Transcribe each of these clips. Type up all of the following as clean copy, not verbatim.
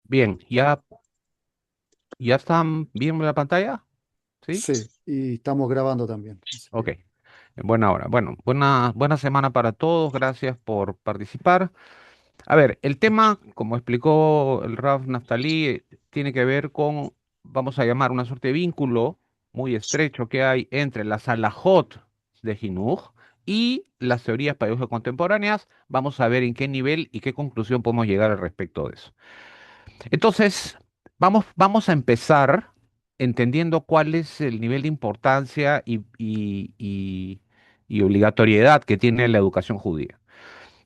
Bien, ¿ya están bien la pantalla? ¿Sí? Sí, y estamos grabando también. Así Ok, que, en buena hora. Bueno, buena semana para todos, gracias por participar. A ver, el tema, como explicó el Raf Naftali, tiene que ver con, vamos a llamar, una suerte de vínculo muy estrecho que hay entre las alajot de Jinuj y las teorías pedagógicas contemporáneas. Vamos a ver en qué nivel y qué conclusión podemos llegar al respecto de eso. Entonces, vamos a empezar entendiendo cuál es el nivel de importancia y obligatoriedad que tiene la educación judía.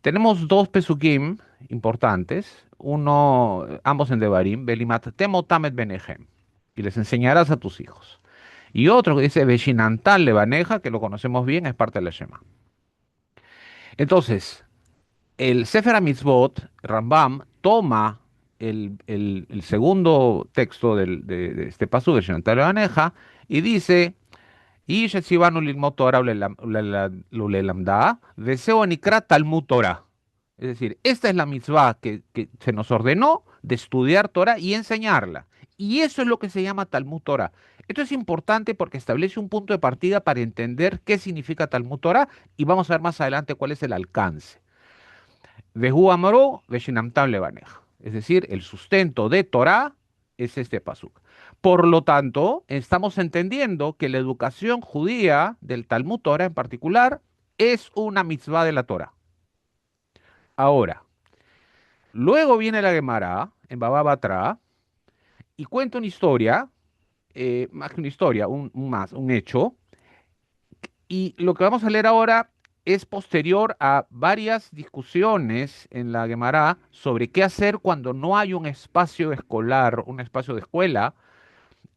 Tenemos dos pesukim importantes, uno, ambos en Devarim, Belimat Temotamet Benehem, y les enseñarás a tus hijos. Y otro que dice Beshinantal Levaneja, que lo conocemos bien, es parte de la Shema. Entonces, el Sefer HaMitzvot, Rambam, toma el segundo texto de este pasú de Shenantal Baneja y dice: "Y shetzivanu lilmod Torah ulelamda, veseo anikra Talmud Torah". Es decir, esta es la mitzvah que se nos ordenó de estudiar Torah y enseñarla. Y eso es lo que se llama Talmud Torah. Esto es importante porque establece un punto de partida para entender qué significa Talmud Torah y vamos a ver más adelante cuál es el alcance. Vehu amaro, veshinamtam levanej. Es decir, el sustento de Torah es este pasuk. Por lo tanto, estamos entendiendo que la educación judía, del Talmud Torah en particular, es una mitzvah de la Torah. Ahora, luego viene la Gemara en Baba Batra y cuenta una historia, más que una historia, un hecho, y lo que vamos a leer ahora es posterior a varias discusiones en la Gemara sobre qué hacer cuando no hay un espacio escolar, un espacio de escuela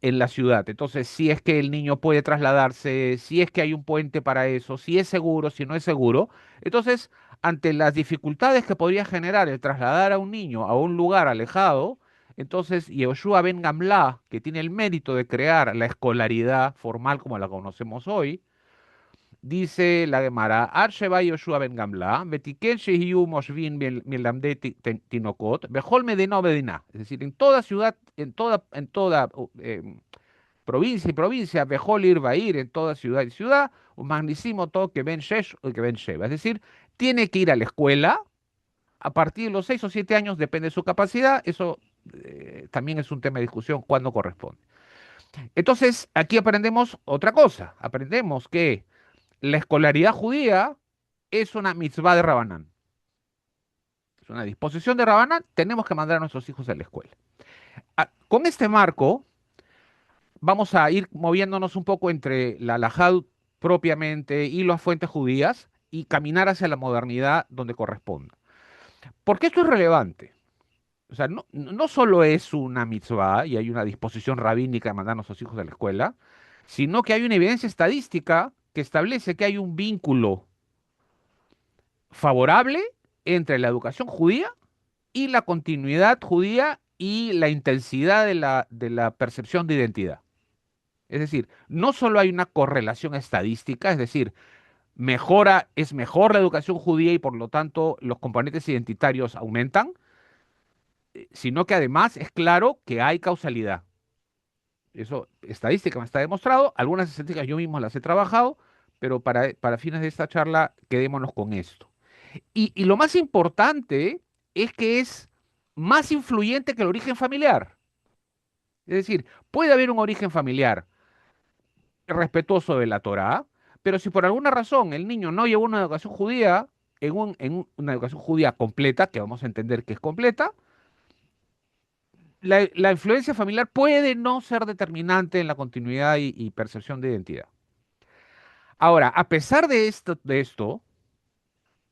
en la ciudad. Entonces, si es que el niño puede trasladarse, si es que hay un puente para eso, si es seguro, si no es seguro. Entonces, ante las dificultades que podría generar el trasladar a un niño a un lugar alejado, entonces Yehoshua ben Gamla, que tiene el mérito de crear la escolaridad formal como la conocemos hoy, dice la Gemara: "Arsheba Yoshua ben Gamla, vetiken shehiu moshvin milamde tinokot, bechol medina o medina". Es decir, en toda ciudad, en toda provincia y provincia, bechol ir va a ir, en toda ciudad y ciudad, un magnísimo todo que ven shesh o que ven sheva. Es decir, tiene que ir a la escuela a partir de los 6 o 7 años, depende de su capacidad. Eso también es un tema de discusión cuando corresponde. Entonces, aquí aprendemos otra cosa. Aprendemos que la escolaridad judía es una mitzvah de Rabanán. Es una disposición de Rabanán. Tenemos que mandar a nuestros hijos a la escuela. Con este marco, vamos a ir moviéndonos un poco entre la halajá propiamente y las fuentes judías y caminar hacia la modernidad donde corresponda. ¿Por qué esto es relevante? O sea, no solo es una mitzvah y hay una disposición rabínica de mandar a nuestros hijos a la escuela, sino que hay una evidencia estadística que establece que hay un vínculo favorable entre la educación judía y la continuidad judía y la intensidad de la percepción de identidad. Es decir, no solo hay una correlación estadística, es decir, es mejor la educación judía y por lo tanto los componentes identitarios aumentan, sino que además es claro que hay causalidad. Eso estadísticamente está demostrado, algunas estadísticas yo mismo las he trabajado, pero para fines de esta charla quedémonos con esto. Y lo más importante es que es más influyente que el origen familiar. Es decir, puede haber un origen familiar respetuoso de la Torá, pero si por alguna razón el niño no llevó una educación judía, una educación judía completa, que vamos a entender que es completa, la influencia familiar puede no ser determinante en la continuidad y percepción de identidad. Ahora, a pesar de esto,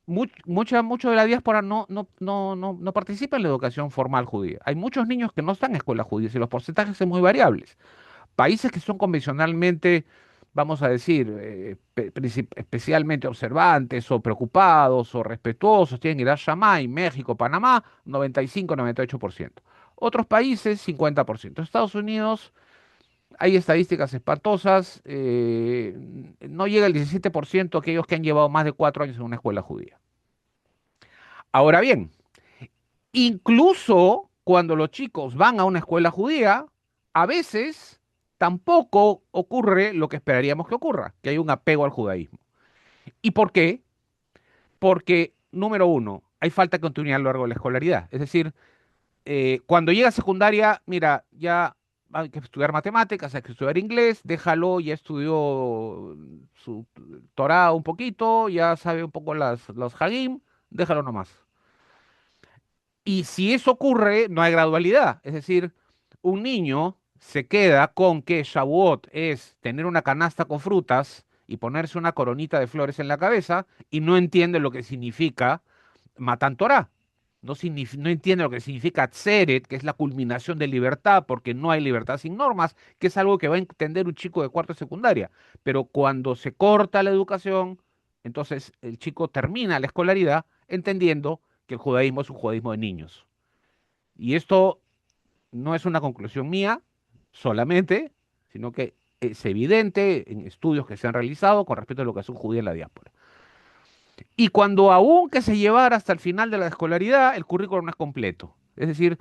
mucho de la diáspora no participa en la educación formal judía. Hay muchos niños que no están en escuelas judías y los porcentajes son muy variables. Países que son convencionalmente, vamos a decir, especialmente observantes o preocupados o respetuosos, tienen Irat Shammai, México, Panamá, 95-98%. Otros países, 50%. Estados Unidos, hay estadísticas espantosas, no llega el 17% aquellos que han llevado más de 4 años en una escuela judía. Ahora bien, incluso cuando los chicos van a una escuela judía, a veces tampoco ocurre lo que esperaríamos que ocurra, que hay un apego al judaísmo. ¿Y por qué? Porque, número uno, hay falta de continuidad a lo largo de la escolaridad. Es decir, cuando llega a secundaria, mira, ya hay que estudiar matemáticas, hay que estudiar inglés, déjalo, ya estudió su Torah un poquito, ya sabe un poco los Hagim, déjalo nomás. Y si eso ocurre, no hay gradualidad. Es decir, un niño se queda con que Shavuot es tener una canasta con frutas y ponerse una coronita de flores en la cabeza y no entiende lo que significa Matan Torah. No entiende lo que significa Tzeret, que es la culminación de libertad, porque no hay libertad sin normas, que es algo que va a entender un chico de cuarto de secundaria. Pero cuando se corta la educación, entonces el chico termina la escolaridad entendiendo que el judaísmo es un judaísmo de niños. Y esto no es una conclusión mía solamente, sino que es evidente en estudios que se han realizado con respecto a lo que es un judío en la diáspora. Y cuando aún que se llevara hasta el final de la escolaridad, el currículo no es completo. Es decir,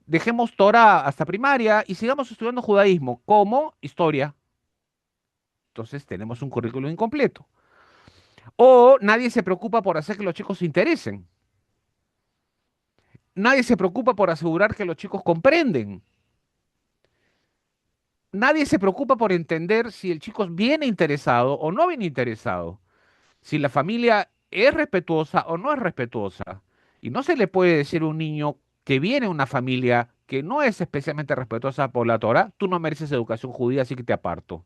dejemos Torah hasta primaria y sigamos estudiando judaísmo como historia. Entonces tenemos un currículo incompleto. O nadie se preocupa por hacer que los chicos se interesen. Nadie se preocupa por asegurar que los chicos comprenden. Nadie se preocupa por entender si el chico viene interesado o no viene interesado, si la familia es respetuosa o no es respetuosa. Y no se le puede decir a un niño que viene de una familia que no es especialmente respetuosa por la Torah, tú no mereces educación judía, así que te aparto.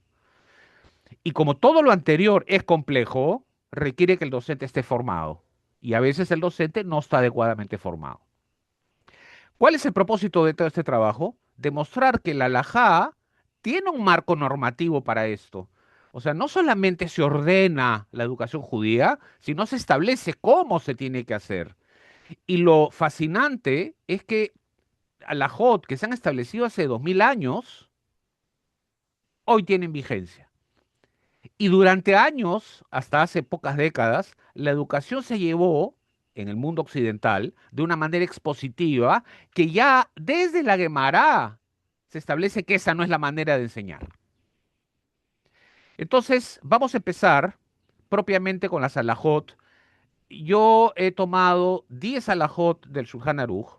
Y como todo lo anterior es complejo, requiere que el docente esté formado. Y a veces el docente no está adecuadamente formado. ¿Cuál es el propósito de todo este trabajo? Demostrar que la halajá tiene un marco normativo para esto. O sea, no solamente se ordena la educación judía, sino se establece cómo se tiene que hacer. Y lo fascinante es que halajot que se han establecido hace 2000 años, hoy tienen vigencia. Y durante años, hasta hace pocas décadas, la educación se llevó en el mundo occidental de una manera expositiva que ya desde la Gemara se establece que esa no es la manera de enseñar. Entonces, vamos a empezar propiamente con las alajot. Yo he tomado 10 alajot del Shulchan Aruch.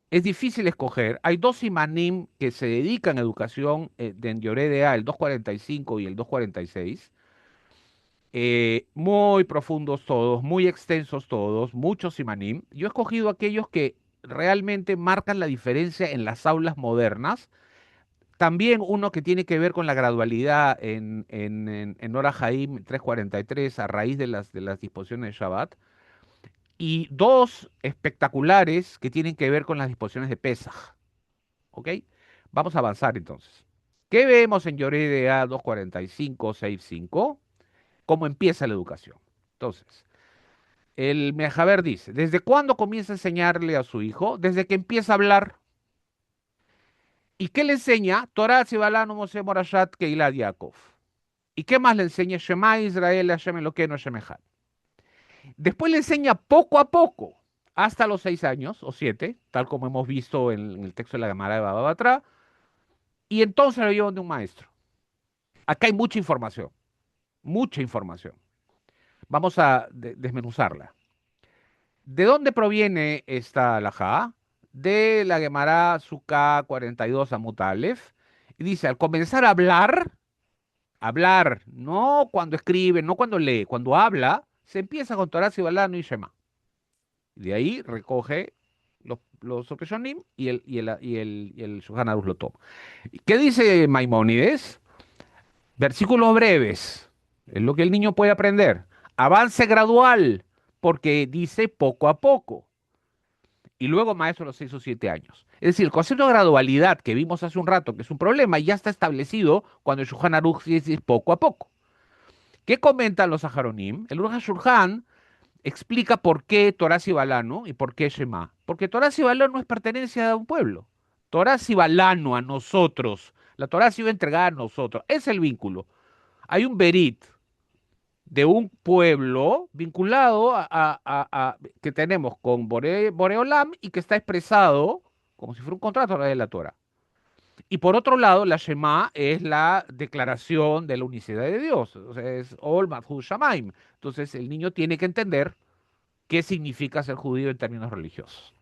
Es difícil escoger. Hay dos imanim que se dedican a educación de Yoredea, el 245 y el 246. Muy profundos todos, muy extensos todos, muchos simanim. Yo he escogido aquellos que realmente marcan la diferencia en las aulas modernas. También uno que tiene que ver con la gradualidad en Ora Haim 343 a raíz de las disposiciones de Shabbat. Y dos espectaculares que tienen que ver con las disposiciones de Pesaj. ¿Ok? Vamos a avanzar entonces. ¿Qué vemos en Yoredea 245-65? ¿Cómo empieza la educación? Entonces, el Mejaber dice, ¿desde cuándo comienza a enseñarle a su hijo? Desde que empieza a hablar. ¿Y qué le enseña? Torah, Tzibalanu, Moshe, Morashat, Keilat, Yaakov. ¿Y qué más le enseña? Shema Israel, Hashem Elokeinu, Hashem Echad. Después le enseña poco a poco, hasta los 6 años o 7, tal como hemos visto en el texto de la Gemara de Baba Batra, y entonces lo llevan de un maestro. Acá hay mucha información, mucha información. Vamos a desmenuzarla. ¿De dónde proviene esta alajá? De la Gemara Sukkah 42 Amud Aleph. Y dice, al comenzar a hablar, no cuando escribe, no cuando lee, cuando habla, se empieza con Torah, Sibalano y Shema. Y de ahí recoge los Opeshonim y el Shulchan Aruch lo toma. ¿Qué dice Maimónides? Versículos breves, es lo que el niño puede aprender. Avance gradual, porque dice poco a poco. Y luego maestro a los 6 o 7 años. Es decir, el concepto de gradualidad que vimos hace un rato, que es un problema, ya está establecido cuando el Shulchan Aruch dice poco a poco. ¿Qué comentan los Aharonim? El Aruch Shulchan explica por qué Torah Sibalano y por qué Shema. Porque Torah Sibalano no es pertenencia a un pueblo. Torah Sibalano a nosotros. La Torah ha sido entregada a nosotros. Es el vínculo. Hay un Berit de un pueblo vinculado que tenemos con Boreolam y que está expresado como si fuera un contrato a través de la Torah. Y por otro lado, la Shema es la declaración de la unicidad de Dios. O sea, es Ol Madhu Shamaim. Entonces, el niño tiene que entender qué significa ser judío en términos religiosos.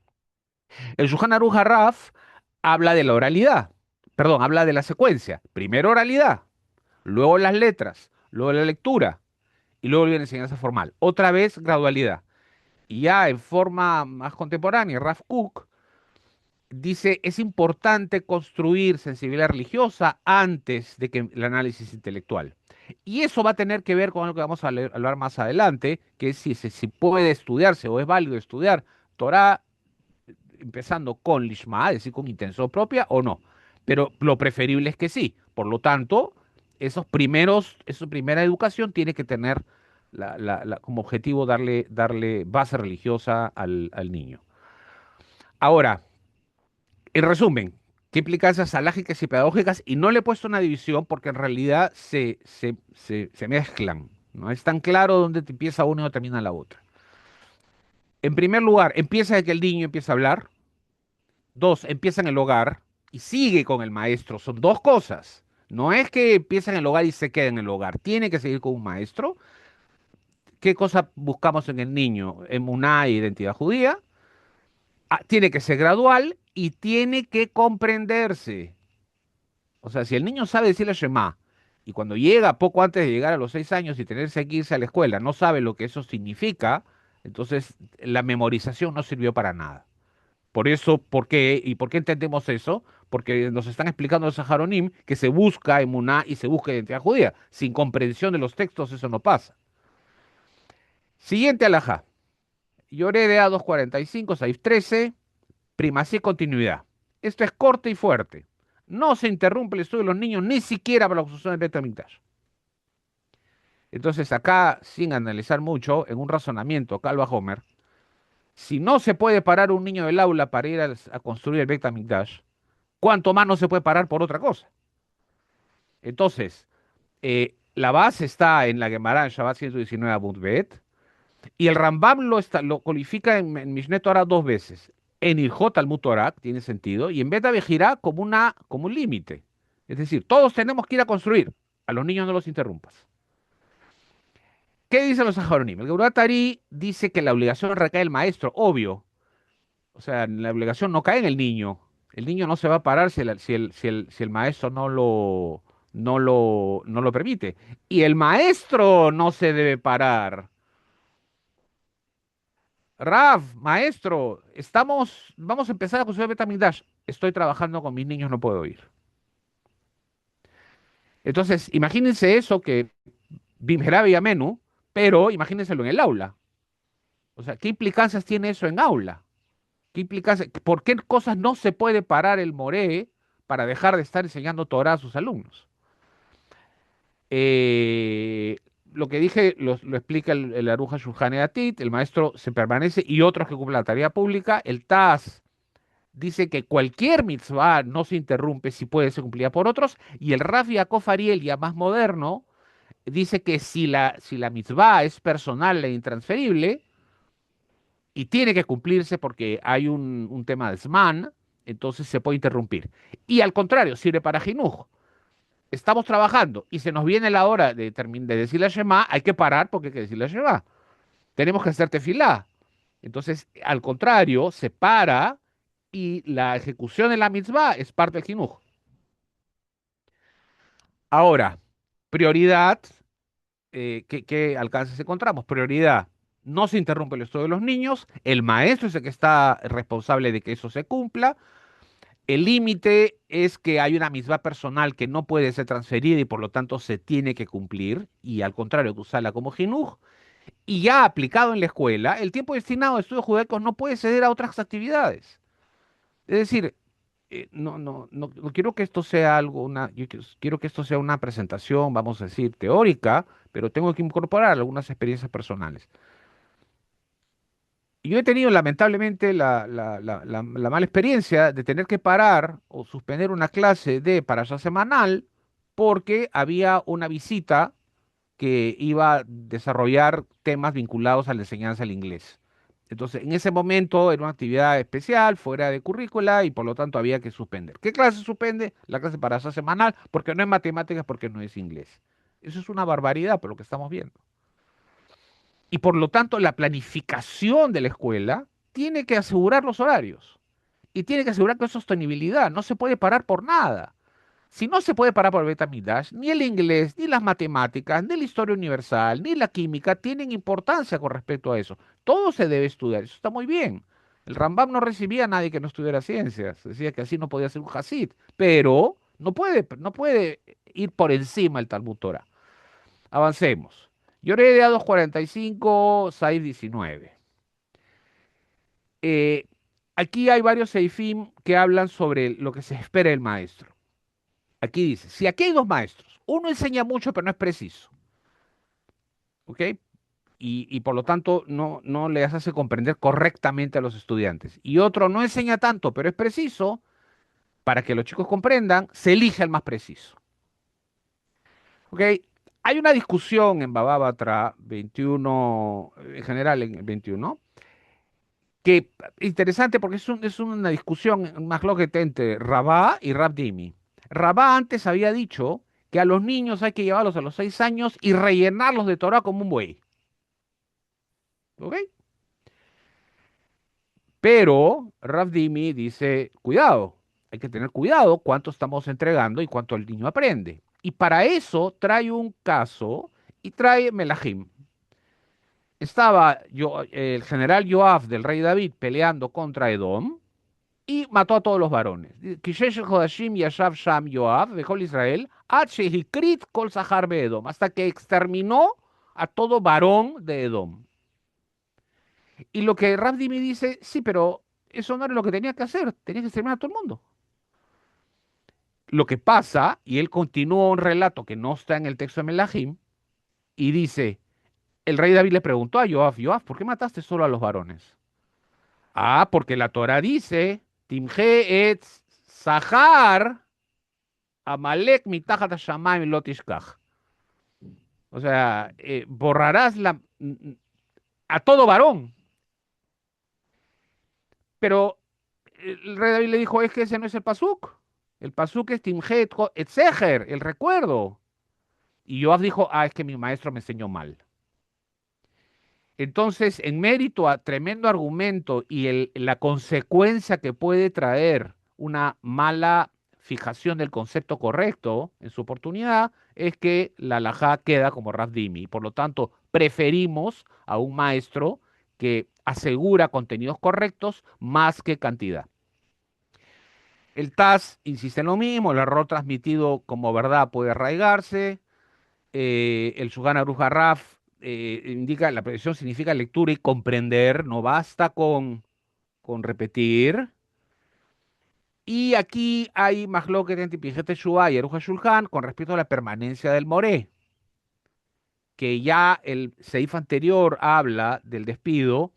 El Shulchan Aruch HaRaf habla de la oralidad. Perdón, habla de la secuencia. Primero oralidad, luego las letras, luego la lectura y luego la enseñanza formal. Otra vez gradualidad. Y ya en forma más contemporánea, Raf Kook dice, es importante construir sensibilidad religiosa antes de que el análisis intelectual. Y eso va a tener que ver con lo que vamos a hablar más adelante, que es si puede estudiarse o es válido estudiar Torah empezando con Lishma, es decir, con intención propia o no. Pero lo preferible es que sí. Por lo tanto, esa primera educación tiene que tener como objetivo darle base religiosa al niño. Ahora, en resumen, ¿qué implicancias alágicas y pedagógicas? Y no le he puesto una división porque en realidad se mezclan. No es tan claro dónde te empieza una y dónde termina la otra. En primer lugar, empieza de que el niño empieza a hablar. Dos, empieza en el hogar y sigue con el maestro. Son dos cosas. No es que empieza en el hogar y se queda en el hogar. Tiene que seguir con un maestro. ¿Qué cosa buscamos en el niño? Emuná e identidad judía. Tiene que ser gradual y tiene que comprenderse. O sea, si el niño sabe decirle Shema y cuando llega, poco antes de llegar a los 6 años y tenerse que irse a la escuela, no sabe lo que eso significa, entonces la memorización no sirvió para nada. Por eso, ¿por qué? ¿Y por qué entendemos eso? Porque nos están explicando los Saharonim que se busca emuná y se busca identidad judía. Sin comprensión de los textos eso no pasa. Siguiente alajá. Lloré de A245, 613, primacía y continuidad. Esto es corto y fuerte. No se interrumpe el estudio de los niños ni siquiera para la construcción del Beit HaMikdash. Entonces acá, sin analizar mucho, en un razonamiento, Calva Homer, si no se puede parar un niño del aula para ir a construir el Beit HaMikdash, ¿cuánto más no se puede parar por otra cosa? Entonces, la base está en la Gemara en Shabbat 119 Abud Bet, y el Rambam lo codifica en Mishneh Torah dos veces. En Ilhot Talmud Torah, tiene sentido, y en Bet Bejirá como un límite. Es decir, todos tenemos que ir a construir. A los niños no los interrumpas. ¿Qué dicen los Saharonim? El Geurat Ari dice que la obligación recae en el maestro, obvio. O sea, la obligación no cae en el niño. El niño no se va a parar si el maestro no lo permite. Y el maestro no se debe parar. Raf, maestro, vamos a empezar a construir Betamigdash. Estoy trabajando con mis niños, no puedo ir. Entonces, imagínense eso que Bimherabe y Amenu, pero imagínenselo en el aula. O sea, ¿qué implicancias tiene eso en aula? ¿Qué implicancias? ¿Por qué cosas no se puede parar el Moré para dejar de estar enseñando Torah a sus alumnos? Eh, lo que dije lo explica el Aruja Shulchan Atit, el maestro se permanece y otros que cumplen la tarea pública. El TAS dice que cualquier mitzvah no se interrumpe si puede ser cumplida por otros. Y el Raf Yaakov Ariel, ya más moderno, dice que si la mitzvah es personal e intransferible y tiene que cumplirse porque hay un tema de Zman, entonces se puede interrumpir. Y al contrario, sirve para Jinuj. Estamos trabajando y se nos viene la hora de decir la Shema, hay que parar porque hay que decir la Shema. Tenemos que hacer tefilá. Entonces, al contrario, se para y la ejecución de la mitzvah es parte del jinuj. Ahora, prioridad, ¿qué alcances encontramos? Prioridad, no se interrumpe el estudio de los niños, el maestro es el que está responsable de que eso se cumpla, el límite es que hay una mitzvah personal que no puede ser transferida y por lo tanto se tiene que cumplir, y al contrario, que usarla como jinuj, y ya aplicado en la escuela, el tiempo destinado a estudios judaicos no puede ceder a otras actividades. Es decir, no quiero que esto sea yo quiero que esto sea una presentación, vamos a decir, teórica, pero tengo que incorporar algunas experiencias personales. Yo he tenido lamentablemente la mala experiencia de tener que parar o suspender una clase de parasha semanal porque había una visita que iba a desarrollar temas vinculados a la enseñanza del inglés. Entonces, en ese momento era una actividad especial, fuera de currícula, y por lo tanto había que suspender. ¿Qué clase suspende? La clase para esa semanal, porque no es matemáticas, porque no es inglés. Eso es una barbaridad por lo que estamos viendo. Y por lo tanto, la planificación de la escuela tiene que asegurar los horarios y tiene que asegurar que hay sostenibilidad. No se puede parar por nada. Si no se puede parar por el Betamidash, ni el inglés, ni las matemáticas, ni la historia universal, ni la química tienen importancia con respecto a eso. Todo se debe estudiar, eso está muy bien. El Rambam no recibía a nadie que no estudiara ciencias, decía que así no podía ser un Hasid, pero no puede ir por encima el Talmud Torah. Avancemos. Yoreh 245, 619. Eh, Aquí hay varios seifim que hablan sobre lo que se espera del maestro. Aquí dice, si aquí hay dos maestros, uno enseña mucho pero no es preciso, ¿ok? Y por lo tanto no les hace comprender correctamente a los estudiantes. Y otro no enseña tanto pero es preciso, para que los chicos comprendan, se elige el más preciso, ¿ok? Hay una discusión en Baba Batra 21, en general en el 21, que interesante porque es una discusión más que entre Rabá y Rab Dimi. Rabá antes había dicho que a los niños hay que llevarlos a los 6 años y rellenarlos de Torah como un buey. ¿Ok? Pero Rab Dimi dice, cuidado, hay que tener cuidado cuánto estamos entregando y cuánto el niño aprende. Y para eso trae un caso y trae Melahim. Estaba el general Joab del rey David peleando contra Edom y mató a todos los varones. Kishesh Hodashim Yashav Sham Yoav, dejó Israel, Ad Shehikrit Kol Sahar Edom, hasta que exterminó a todo varón de Edom. Y lo que Rabdimi dice, sí, pero eso no era lo que tenía que hacer, tenía que exterminar a todo el mundo. Lo que pasa, y él continúa un relato que no está en el texto de Melahim, y dice, el rey David le preguntó a Joab, Joab, ¿por qué mataste solo a los varones? Ah, porque la Torah dice, Timje et Sahar Amalek mitachat hashamayim lo tishkach. O sea, borrarás a todo varón. Pero el rey David le dijo, es que ese no es el pasuk. El pasuk es timjet et seher, el recuerdo. Y Joab dijo, ah, es que mi maestro me enseñó mal. Entonces, en mérito a tremendo argumento y la consecuencia que puede traer una mala fijación del concepto correcto en su oportunidad, es que la halajá queda como Rav Dimi. Por lo tanto, preferimos a un maestro que asegura contenidos correctos más que cantidad. El TAS insiste en lo mismo, el error transmitido como verdad puede arraigarse. El Shulchan Aruch Haraf indica, la precisión significa lectura y comprender, no basta con repetir. Y aquí hay mahloket entre Pirkei Teshuvah y Aruch HaShulchan con respecto a la permanencia del moré, que ya el seif anterior habla del despido,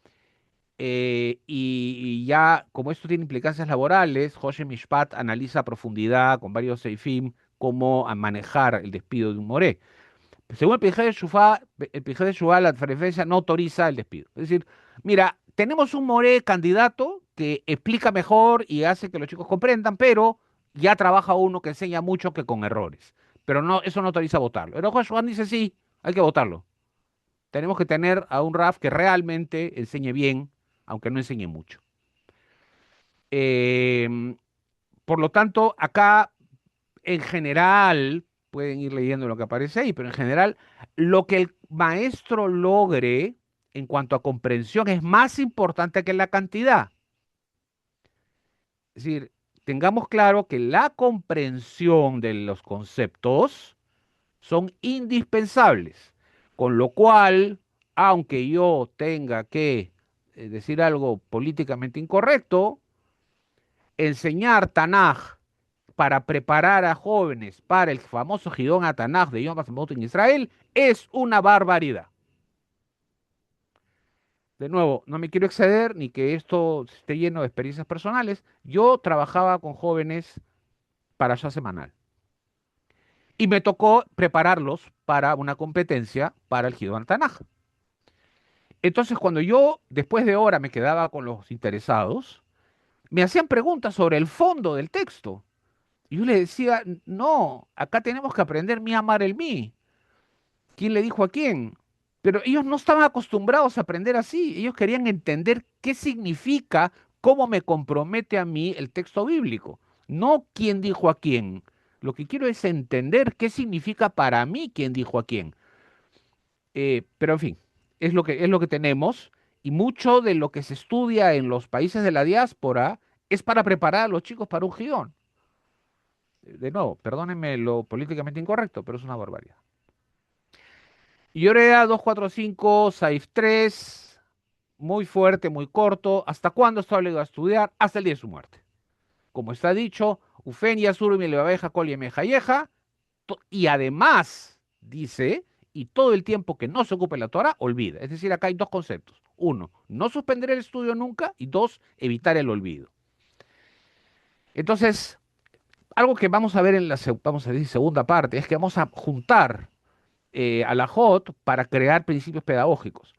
y ya como esto tiene implicancias laborales, José Mishpat analiza a profundidad con varios seifim cómo a manejar el despido de un moré. Según el Pijé de Shufá, la transferencia no autoriza el despido. Es decir, mira, tenemos un Moré candidato que explica mejor y hace que los chicos comprendan, pero ya trabaja uno que enseña mucho que con errores. Pero no, eso no autoriza votarlo. El Ojo Shufán dice sí, hay que votarlo. Tenemos que tener a un RAF que realmente enseñe bien, aunque no enseñe mucho. Eh, por lo tanto, acá en general, pueden ir leyendo lo que aparece ahí, pero en general, lo que el maestro logre en cuanto a comprensión es más importante que la cantidad. Es decir, tengamos claro que la comprensión de los conceptos son indispensables, con lo cual, aunque yo tenga que decir algo políticamente incorrecto, enseñar Tanaj para preparar a jóvenes para el famoso Gidón Atanaj de Yom Ha'atzmaut en Israel es una barbaridad. De nuevo, no me quiero exceder ni que esto esté lleno de experiencias personales. Yo trabajaba con jóvenes para allá semanal y me tocó prepararlos para una competencia para el Gidón Atanaj. Entonces, cuando yo, después de hora, me quedaba con los interesados, me hacían preguntas sobre el fondo del texto. Y yo le decía, no, acá tenemos que aprender mi amar el mí. ¿Quién le dijo a quién? Pero ellos no estaban acostumbrados a aprender así. Ellos querían entender qué significa, cómo me compromete a mí el texto bíblico. No quién dijo a quién. Lo que quiero es entender qué significa para mí quién dijo a quién. Pero en fin, es lo que tenemos. Y mucho de lo que se estudia en los países de la diáspora es para preparar a los chicos para un guión. De nuevo, perdónenme lo políticamente incorrecto, pero es una barbaridad. Llorea 245, Saif 3, muy fuerte, muy corto. ¿Hasta cuándo está obligado a estudiar? Hasta el día de su muerte. Como está dicho, Ufenia, Surmi, Levabeja, Colia, Mejayeja. Y además, dice, y todo el tiempo que no se ocupe la Torah, olvida. Es decir, acá hay dos conceptos. Uno, no suspender el estudio nunca. Y dos, evitar el olvido. Entonces, algo que vamos a ver en la vamos a decir, segunda parte es que vamos a juntar a la JOT para crear principios pedagógicos.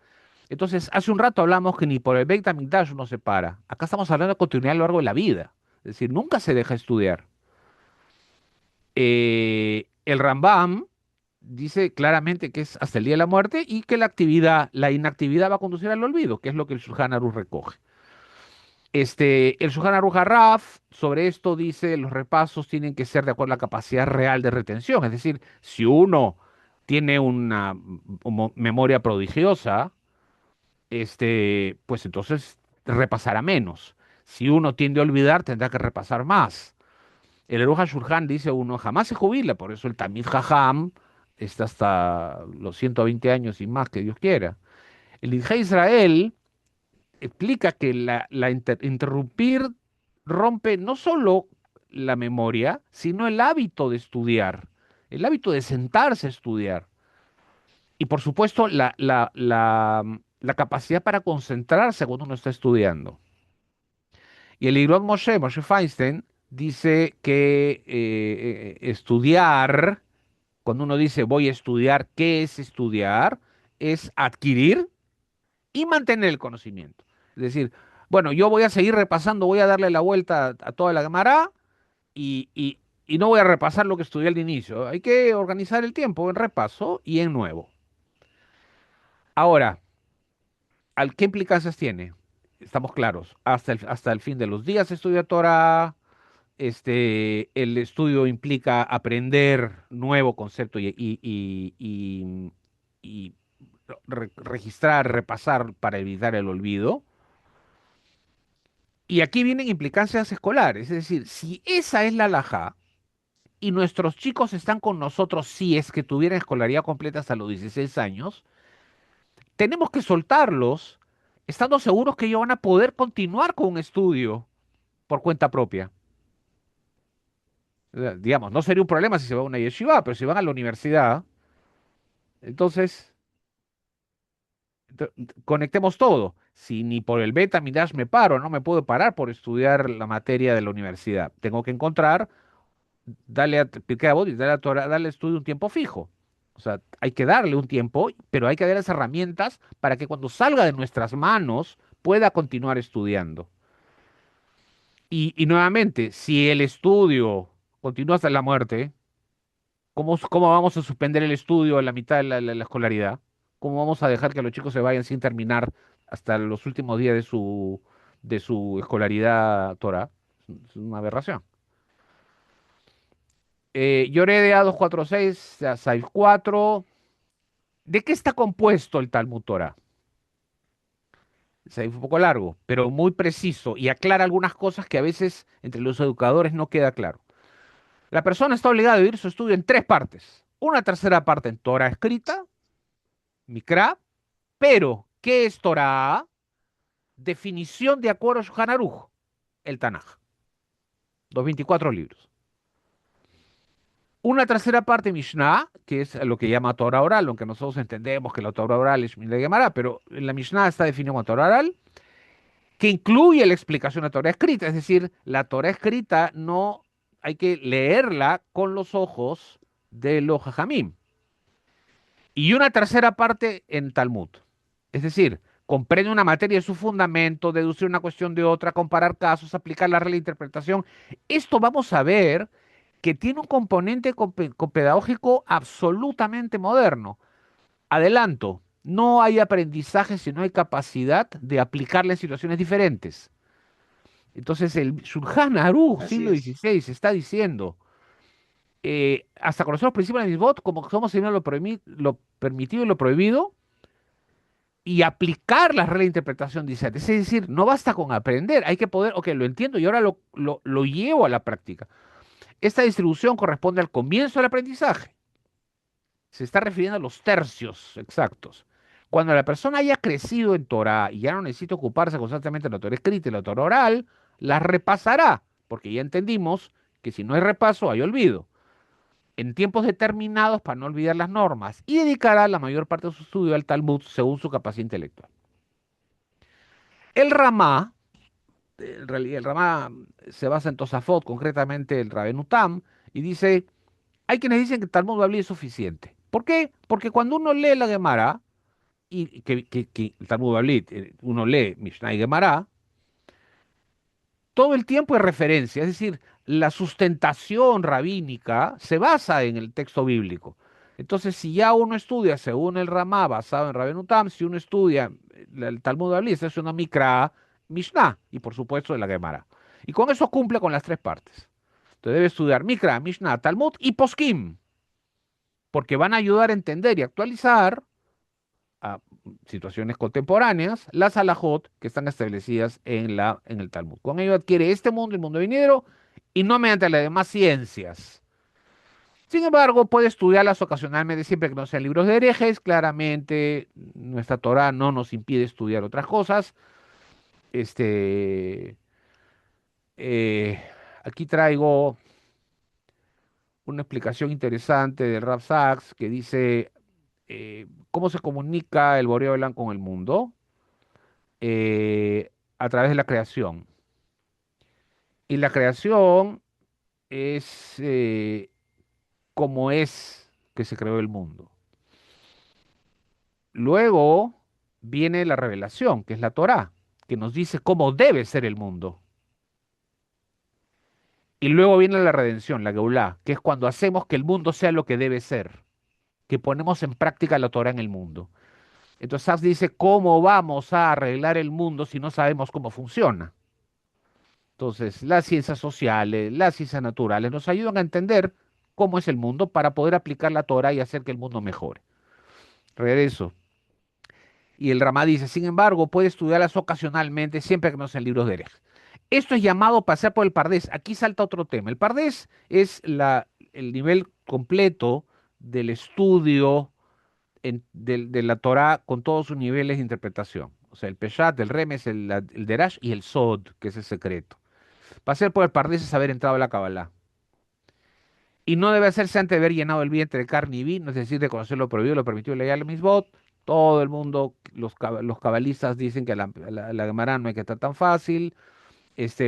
Entonces, hace un rato hablamos que ni por el Beit HaMikdash uno se para. Acá estamos hablando de continuidad a lo largo de la vida. Es decir, nunca se deja estudiar. El Rambam dice claramente que es hasta el día de la muerte y que la inactividad va a conducir al olvido, que es lo que el Shulchan Aruch recoge. El Shulchan Aruch Haraf sobre esto dice los repasos tienen que ser de acuerdo a la capacidad real de retención. Es decir, si uno tiene una memoria prodigiosa, pues entonces repasará menos. Si uno tiende a olvidar, tendrá que repasar más. El Aruch HaShulchan dice uno jamás se jubila, por eso el Talmid Jajam está hasta los 120 años y más que Dios quiera. El Hija Israel explica que interrumpir rompe no solo la memoria, sino el hábito de estudiar, el hábito de sentarse a estudiar. Y por supuesto, la capacidad para concentrarse cuando uno está estudiando. Y el Igrot Moshe Feinstein, dice que estudiar, cuando uno dice voy a estudiar, ¿qué es estudiar? Es adquirir y mantener el conocimiento. Es decir, bueno, yo voy a seguir repasando, voy a darle la vuelta a toda la Gemara y no voy a repasar lo que estudié al inicio. Hay que organizar el tiempo en repaso y en nuevo. Ahora, ¿qué implicancias tiene? Estamos claros. Hasta el fin de los días estudia Torah. El estudio implica aprender nuevo concepto y registrar, repasar para evitar el olvido. Y aquí vienen implicancias escolares, es decir, si esa es la alajá y nuestros chicos están con nosotros si es que tuvieran escolaridad completa hasta los 16 años, tenemos que soltarlos estando seguros que ellos van a poder continuar con un estudio por cuenta propia. Digamos, no sería un problema si se va a una yeshiva, pero si van a la universidad, entonces conectemos todo. Si ni por el beta Midrash me paro, no me puedo parar por estudiar la materia de la universidad. Tengo que encontrar, darle a Pirkei Avot y darle a Torah, darle estudio un tiempo fijo. O sea, hay que darle un tiempo, pero hay que darle las herramientas para que cuando salga de nuestras manos pueda continuar estudiando. Y nuevamente, si el estudio continúa hasta la muerte, ¿cómo vamos a suspender el estudio a la mitad de la escolaridad? ¿Cómo vamos a dejar que los chicos se vayan sin terminar hasta los últimos días de su escolaridad Torah? Es una aberración. Lloré de A246 a 64. ¿De qué está compuesto el Talmud Torah? Es un poco largo, pero muy preciso y aclara algunas cosas que a veces entre los educadores no queda claro. La persona está obligada a dividir su estudio en tres partes. Una tercera parte en Torah escrita, Mikra, pero ¿qué es Torah? Definición de acuerdo a Shulchan Aruch, el Tanaj, los 24 libros. Una tercera parte Mishnah, que es lo que llama Torah oral, aunque nosotros entendemos que la Torah oral es Mishnah Gemara, pero en la Mishnah está definido como Torah oral, que incluye la explicación de Torah escrita, es decir, la Torah escrita no hay que leerla con los ojos de los Jajamim. Y una tercera parte en Talmud. Es decir, comprende una materia de su fundamento, deducir una cuestión de otra, comparar casos, aplicar la regla de interpretación. Esto vamos a ver que tiene un componente pedagógico absolutamente moderno. Adelanto, no hay aprendizaje si no hay capacidad de aplicarle en situaciones diferentes. Entonces el Shulchan Aruch, Así siglo es. XVI, está diciendo, hasta conocer los principios de Mitzvot, como somos siguiendo lo permitido y lo prohibido, y aplicar las reglas de interpretación, dice antes. Es decir, no basta con aprender, hay que poder, ok, lo entiendo y ahora lo llevo a la práctica. Esta distribución corresponde al comienzo del aprendizaje. Se está refiriendo a los tercios exactos. Cuando la persona haya crecido en Torah y ya no necesita ocuparse constantemente de la Torah escrita y la Torah oral, las repasará, porque ya entendimos que si no hay repaso, hay olvido, en tiempos determinados para no olvidar las normas, y dedicará la mayor parte de su estudio al Talmud según su capacidad intelectual. El Ramá, en realidad el Ramá se basa en Tosafot, concretamente el Rabenutam, y dice, hay quienes dicen que el Talmud Babli es suficiente. ¿Por qué? Porque cuando uno lee la Gemara, y que el Talmud Bavli, uno lee Mishnah y Gemara, todo el tiempo hay referencia, es decir, la sustentación rabínica se basa en el texto bíblico. Entonces, si ya uno estudia según el Ramá basado en Rabenutam, si uno estudia el Talmud Bavli, es una Mikra, Mishnah y por supuesto la Gemara. Y con eso cumple con las tres partes. Entonces debe estudiar Mikra, Mishnah, Talmud y Poskim, porque van a ayudar a entender y actualizar a situaciones contemporáneas, las halajot que están establecidas en el Talmud. Con ello adquiere este mundo, el mundo venidero, y no mediante las demás ciencias. Sin embargo, puede estudiarlas ocasionalmente siempre que no sean libros de herejes. Claramente, nuestra Torah no nos impide estudiar otras cosas. Este, eh, aquí traigo una explicación interesante del Rav Sachs que dice cómo se comunica el Boreo Elam con el mundo. A través de la creación. Y la creación es como es que se creó el mundo. Luego viene la revelación, que es la Torá, que nos dice cómo debe ser el mundo. Y luego viene la redención, la Geulá, que es cuando hacemos que el mundo sea lo que debe ser, que ponemos en práctica la Torá en el mundo. Entonces Sas dice, ¿cómo vamos a arreglar el mundo si no sabemos cómo funciona? Entonces, las ciencias sociales, las ciencias naturales nos ayudan a entender cómo es el mundo para poder aplicar la Torah y hacer que el mundo mejore. Regreso. Y el Ramá dice, sin embargo, puede estudiarlas ocasionalmente siempre que no sean libros de herejes. Esto es llamado pasar por el Pardés. Aquí salta otro tema. El Pardés es el nivel completo del estudio de la Torah con todos sus niveles de interpretación. O sea, el Peshat, el Remes, el Derash y el Sod, que es el secreto. Pasar por el Pardés es haber entrado a la Kabbalah. Y no debe hacerse antes de haber llenado el vientre de carne y vino, es decir, de conocer lo prohibido, lo permitido, leer el misbot. Todo el mundo, los cabalistas dicen que la Gemara no hay que estar tan fácil.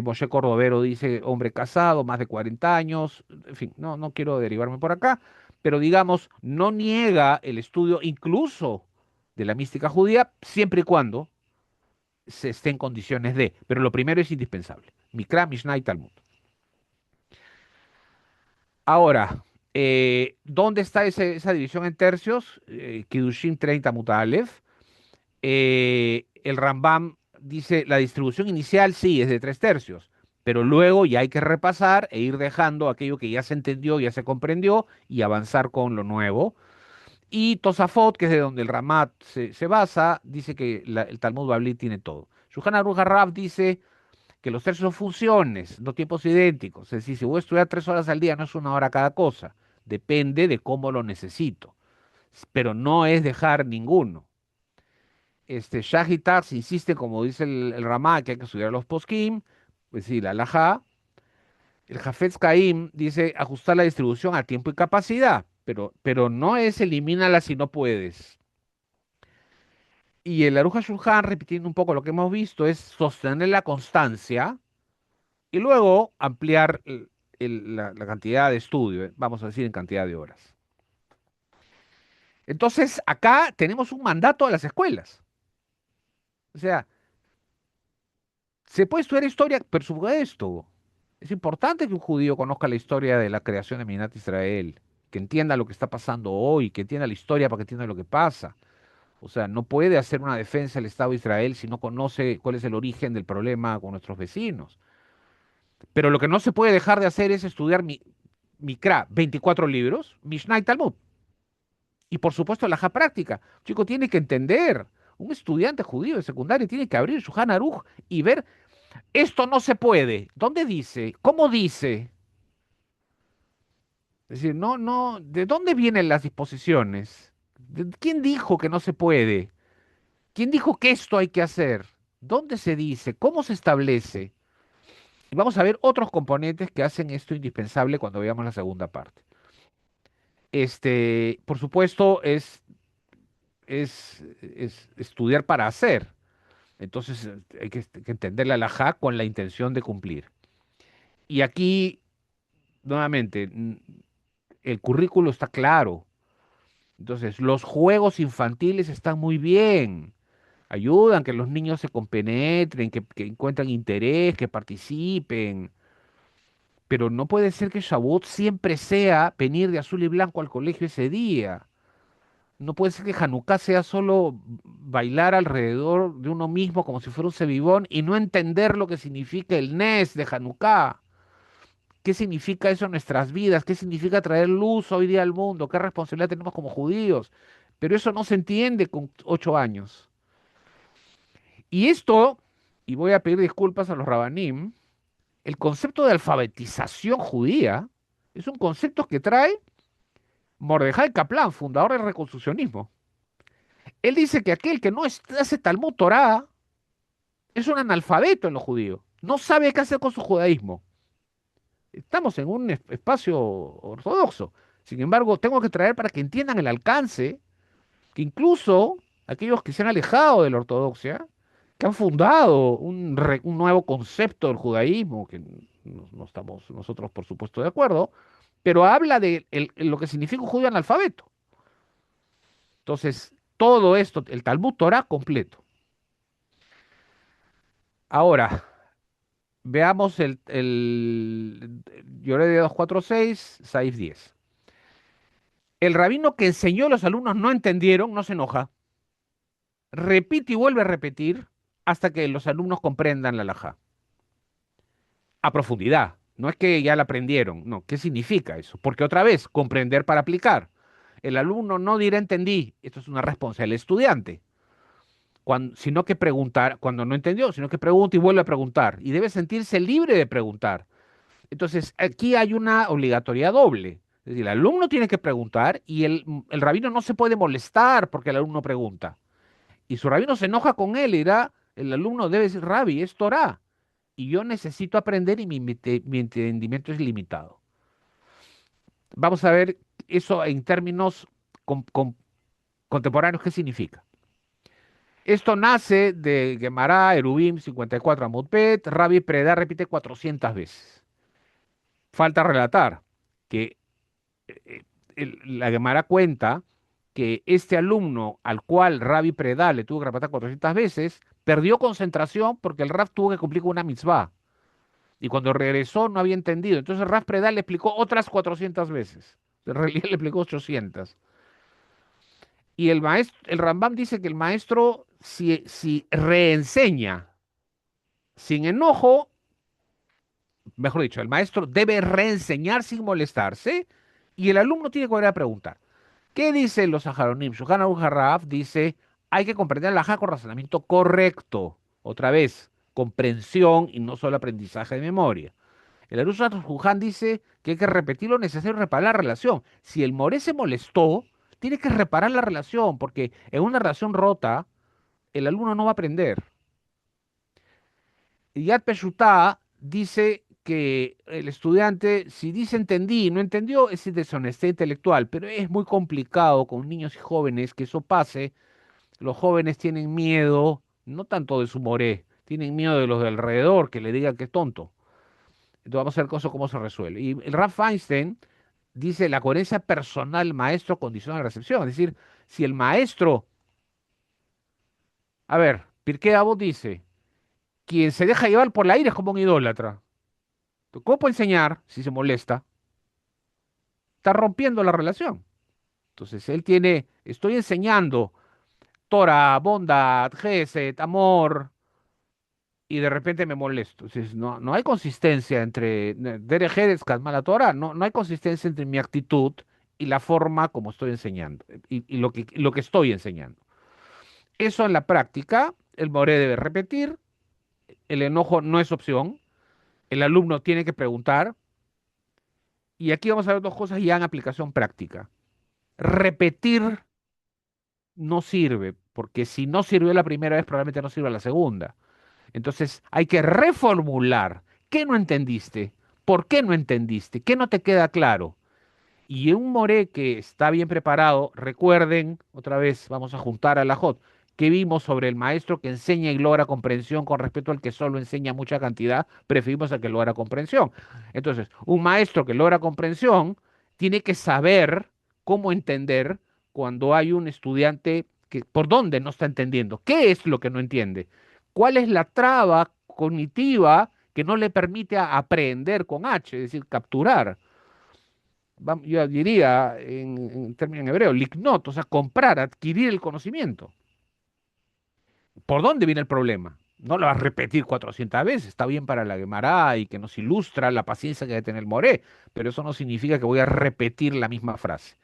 Moshe Cordovero dice hombre casado, más de 40 años. En fin, no quiero derivarme por acá, pero digamos, no niega el estudio incluso de la mística judía, siempre y cuando se esté en condiciones de. Pero lo primero es indispensable. Mikra, Mishnah y Talmud. Ahora, ¿dónde está esa división en tercios? Kiddushin 30 Mutalef. El Rambam dice, la distribución inicial sí es de tres tercios, pero luego ya hay que repasar e ir dejando aquello que ya se entendió, ya se comprendió y avanzar con lo nuevo. Y Tosafot, que es de donde el Ramat se basa, dice que el Talmud Bavli tiene todo. Shulchan Aruch HaRav dice que los tercios son funciones, no tiempos idénticos. Es decir, si voy a estudiar 3 horas al día, no es una hora cada cosa. Depende de cómo lo necesito. Pero no es dejar ninguno. Shah Taz insiste, como dice el Ramá, que hay que estudiar los poskim, pues sí, la halajá. El Jafetz Caim dice ajustar la distribución a tiempo y capacidad, pero no es elimínala si no puedes. Y el Aruj HaShulchan, repitiendo un poco lo que hemos visto, es sostener la constancia y luego ampliar la cantidad de estudio, vamos a decir en cantidad de horas. Entonces, acá tenemos un mandato a las escuelas. O sea, se puede estudiar historia, por supuesto. Es importante que un judío conozca la historia de la creación de Minat Israel, que entienda lo que está pasando hoy, que entienda la historia para que entienda lo que pasa. O sea, no puede hacer una defensa del Estado de Israel si no conoce cuál es el origen del problema con nuestros vecinos. Pero lo que no se puede dejar de hacer es estudiar Mikra, 24 libros, Mishnah y Talmud. Y por supuesto la práctica. Chico, tiene que entender. Un estudiante judío de secundaria tiene que abrir su Aruch y ver, esto no se puede. ¿Dónde dice? ¿Cómo dice? Es decir, no, no, ¿de dónde vienen las disposiciones? ¿Quién dijo que no se puede? ¿Quién dijo que esto hay que hacer? ¿Dónde se dice? ¿Cómo se establece? Y vamos a ver otros componentes que hacen esto indispensable cuando veamos la segunda parte. Por supuesto, es estudiar para hacer. Entonces, hay que entender la halajá con la intención de cumplir. Y aquí, nuevamente, el currículo está claro. Entonces, los juegos infantiles están muy bien. Ayudan que los niños se compenetren, que encuentren interés, que participen. Pero no puede ser que Shavuot siempre sea venir de azul y blanco al colegio ese día. No puede ser que Hanukkah sea solo bailar alrededor de uno mismo como si fuera un cebibón y no entender lo que significa el Nes de Hanukkah. ¿Qué significa eso en nuestras vidas? ¿Qué significa traer luz hoy día al mundo? ¿Qué responsabilidad tenemos como judíos? Pero eso no se entiende con 8 años. Y esto, y voy a pedir disculpas a los rabanim, el concepto de alfabetización judía es un concepto que trae Mordejai Kaplan, fundador del reconstruccionismo. Él dice que aquel que no hace Talmud Torah es un analfabeto en los judíos. No sabe qué hacer con su judaísmo. Estamos en un espacio ortodoxo. Sin embargo, tengo que traer para que entiendan el alcance que incluso aquellos que se han alejado de la ortodoxia, que han fundado un nuevo concepto del judaísmo, que no estamos nosotros, por supuesto, de acuerdo, pero habla de lo que significa un judío analfabeto. Entonces, todo esto, el Talmud Torah completo. Ahora, veamos el Yoreh de 246, Saif 10. El rabino que enseñó, los alumnos no entendieron, no se enoja. Repite y vuelve a repetir hasta que los alumnos comprendan la halajá. A profundidad. No es que ya la aprendieron, no. ¿Qué significa eso? Porque otra vez, comprender para aplicar. El alumno no dirá entendí, esto es una responsabilidad del estudiante, sino que preguntar, cuando no entendió, sino que pregunta y vuelve a preguntar. Y debe sentirse libre de preguntar. Entonces, aquí hay una obligatoriedad doble. Es decir, el alumno tiene que preguntar y el rabino no se puede molestar porque el alumno pregunta. Y su rabino se enoja con él y dirá, el alumno debe decir, Rabi, es Torah. Y yo necesito aprender y mi entendimiento es limitado. Vamos a ver eso en términos contemporáneos, ¿qué significa? Esto nace de Gemara, Erubim 54 Amudbet, Rabbi Preda repite 400 veces. Falta relatar que la Gemara cuenta que este alumno al cual Rabbi Preda le tuvo que repetir 400 veces, perdió concentración porque el Rab tuvo que cumplir con una mitzvah. Y cuando regresó no había entendido. Entonces Rab Preda le explicó otras 400 veces. En realidad le explicó 800. Y el maestro, el Rambam dice que el maestro, si reenseña sin enojo, mejor dicho, el maestro debe reenseñar sin molestarse y el alumno tiene que volver a preguntar. ¿Qué dicen los Ajaronim? Shulchan Aruch HaRav dice, hay que comprender la Halajá con razonamiento correcto. Otra vez, comprensión y no solo aprendizaje de memoria. El Aruch HaShulchan dice que hay que repetir lo necesario y reparar la relación. Si el Moré se molestó, tiene que reparar la relación, porque en una relación rota, el alumno no va a aprender. Y Yad Peshutá dice que el estudiante, si dice entendí y no entendió, es deshonestidad intelectual, pero es muy complicado con niños y jóvenes que eso pase. Los jóvenes tienen miedo, no tanto de su moré, tienen miedo de los de alrededor que le digan que es tonto. Entonces vamos a ver cómo se resuelve. Y el Ralph Feinstein dice la coherencia personal maestro condiciona la recepción. Es decir, si el maestro, a ver, Pirkei Avot dice, quien se deja llevar por la ira es como un idólatra. ¿Cómo puede enseñar si se molesta? Está rompiendo la relación. Entonces, él tiene, estoy enseñando Torah, bondad, gesed, amor, y de repente me molesto. Entonces, no hay consistencia entre Derech Eretz, Kadmon Torah, no hay consistencia entre mi actitud y la forma como estoy enseñando, y lo que estoy enseñando. Eso en la práctica, el moré debe repetir, el enojo no es opción, el alumno tiene que preguntar, y aquí vamos a ver dos cosas ya en aplicación práctica. Repetir no sirve, porque si no sirvió la primera vez, probablemente no sirva la segunda. Entonces hay que reformular. ¿Qué no entendiste? ¿Por qué no entendiste? ¿Qué no te queda claro? Y un Moré que está bien preparado, recuerden, otra vez vamos a juntar a la JOT, que vimos sobre el maestro que enseña y logra comprensión con respecto al que solo enseña mucha cantidad, preferimos al que logra comprensión. Entonces, un maestro que logra comprensión tiene que saber cómo entender cuando hay un estudiante que por dónde no está entendiendo, qué es lo que no entiende, cuál es la traba cognitiva que no le permite aprender con H, es decir, capturar. Yo diría en términos en hebreo, liknot, o sea, comprar, adquirir el conocimiento. ¿Por dónde viene el problema? No lo vas a repetir 400 veces, está bien para la Gemara y que nos ilustra la paciencia que debe tener el Moré, pero eso no significa que voy a repetir la misma frase.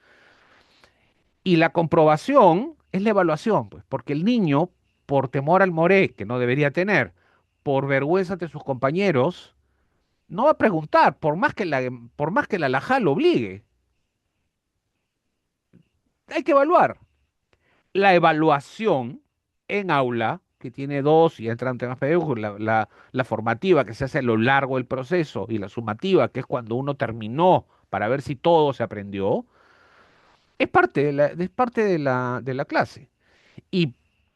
Y la comprobación es la evaluación, pues, porque el niño, por temor al Moré, que no debería tener, por vergüenza de sus compañeros, no va a preguntar, por más que la halajá lo obligue. Hay que evaluar. La evaluación en aula, que tiene dos, y entran temas pedagógicos, la formativa que se hace a lo largo del proceso y la sumativa, que es cuando uno terminó para ver si todo se aprendió, es parte de la clase. Y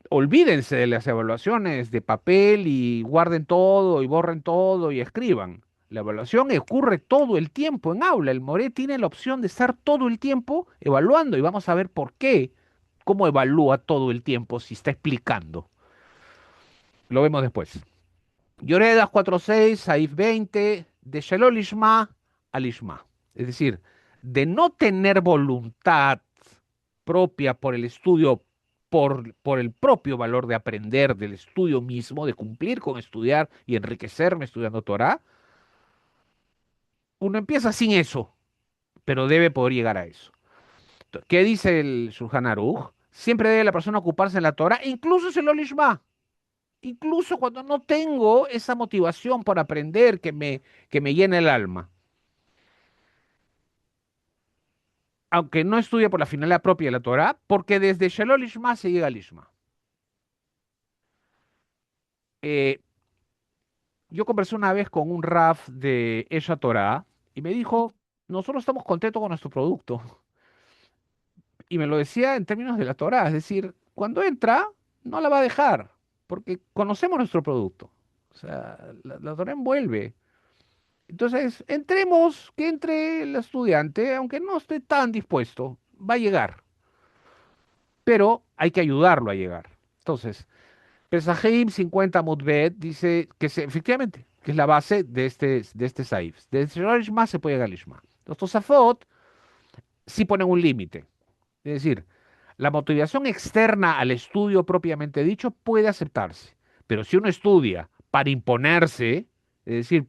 olvídense de las evaluaciones de papel y guarden todo y borren todo y escriban. La evaluación ocurre todo el tiempo en aula. El Moré tiene la opción de estar todo el tiempo evaluando y vamos a ver por qué, cómo evalúa todo el tiempo si está explicando. Lo vemos después. Yoredas 4.6, Saif 20, de Shalol Ishma al Ishma. Es decir, de no tener voluntad propia por el estudio, por el propio valor de aprender del estudio mismo, de cumplir con estudiar y enriquecerme estudiando Torah, uno empieza sin eso, pero debe poder llegar a eso. ¿Qué dice el Shulchan Aruch? Siempre debe la persona ocuparse en la Torah, incluso si lo lishma. Incluso cuando no tengo esa motivación por aprender que me llena el alma. Aunque no estudie por la finalidad propia de la Torah, porque desde Shalol Lishma se llega al Lishma. Eh, yo conversé una vez con un Raf de Esha Torah y me dijo, nosotros estamos contentos con nuestro producto. Y me lo decía en términos de la Torah, es decir, cuando entra, no la va a dejar, porque conocemos nuestro producto. O sea, la Torah envuelve. Entonces, entremos, que entre el estudiante, aunque no esté tan dispuesto, va a llegar, pero hay que ayudarlo a llegar. Entonces, Pesajim 50 Mudbet dice que efectivamente, que es la base de este Saif. Desde el Ishma se puede llegar al Ishma. Los Tosafot sí ponen un límite. Es decir, la motivación externa al estudio propiamente dicho puede aceptarse, pero si uno estudia para imponerse, es decir,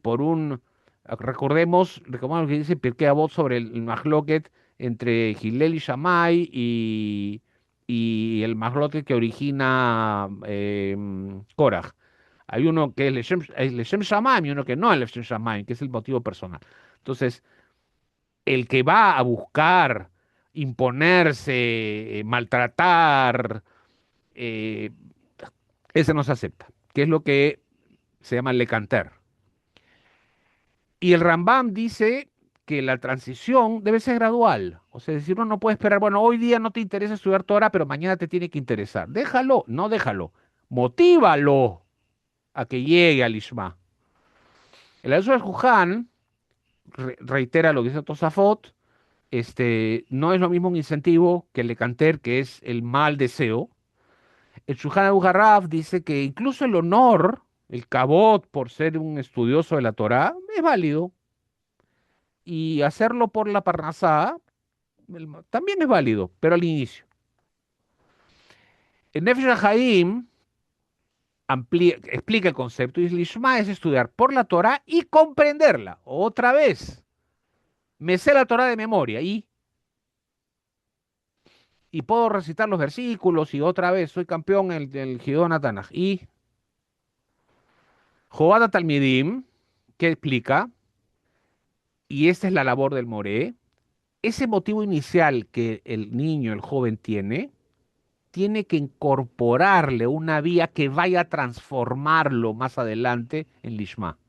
recordemos lo que dice Pirkei Avot sobre el Mahloket entre Hillel y Shammai y el Mahloket que origina Korach. Hay uno que es Leshem Shammai y uno que no es Leshem Shammai, que es el motivo personal. Entonces, el que va a buscar imponerse, maltratar, eh, ese no se acepta, que es lo que se llama lecanter. Y el Rambam dice que la transición debe ser gradual. O sea, es decir, uno no puede esperar, bueno, hoy día no te interesa estudiar Torah, pero mañana te tiene que interesar. Déjalo, no déjalo. Motívalo a que llegue al Ishma. El Azul Juján reitera lo que dice Tosafot, no es lo mismo un incentivo que el lecanter, que es el mal deseo. El Shulchan Aruch Haraf dice que incluso el honor, el kabod por ser un estudioso de la Torá, es válido. Y hacerlo por la parnasá también es válido, pero al inicio. En Nefesh HaHaim explica el concepto y Lishma es estudiar por la Torá y comprenderla. Otra vez, me sé la Torá de memoria y puedo recitar los versículos y otra vez soy campeón en el Gidón Tanaj. Y Jobad Talmidim, que explica, y esta es la labor del Moré, ese motivo inicial que el niño, el joven tiene que incorporarle una vía que vaya a transformarlo más adelante en Lishma.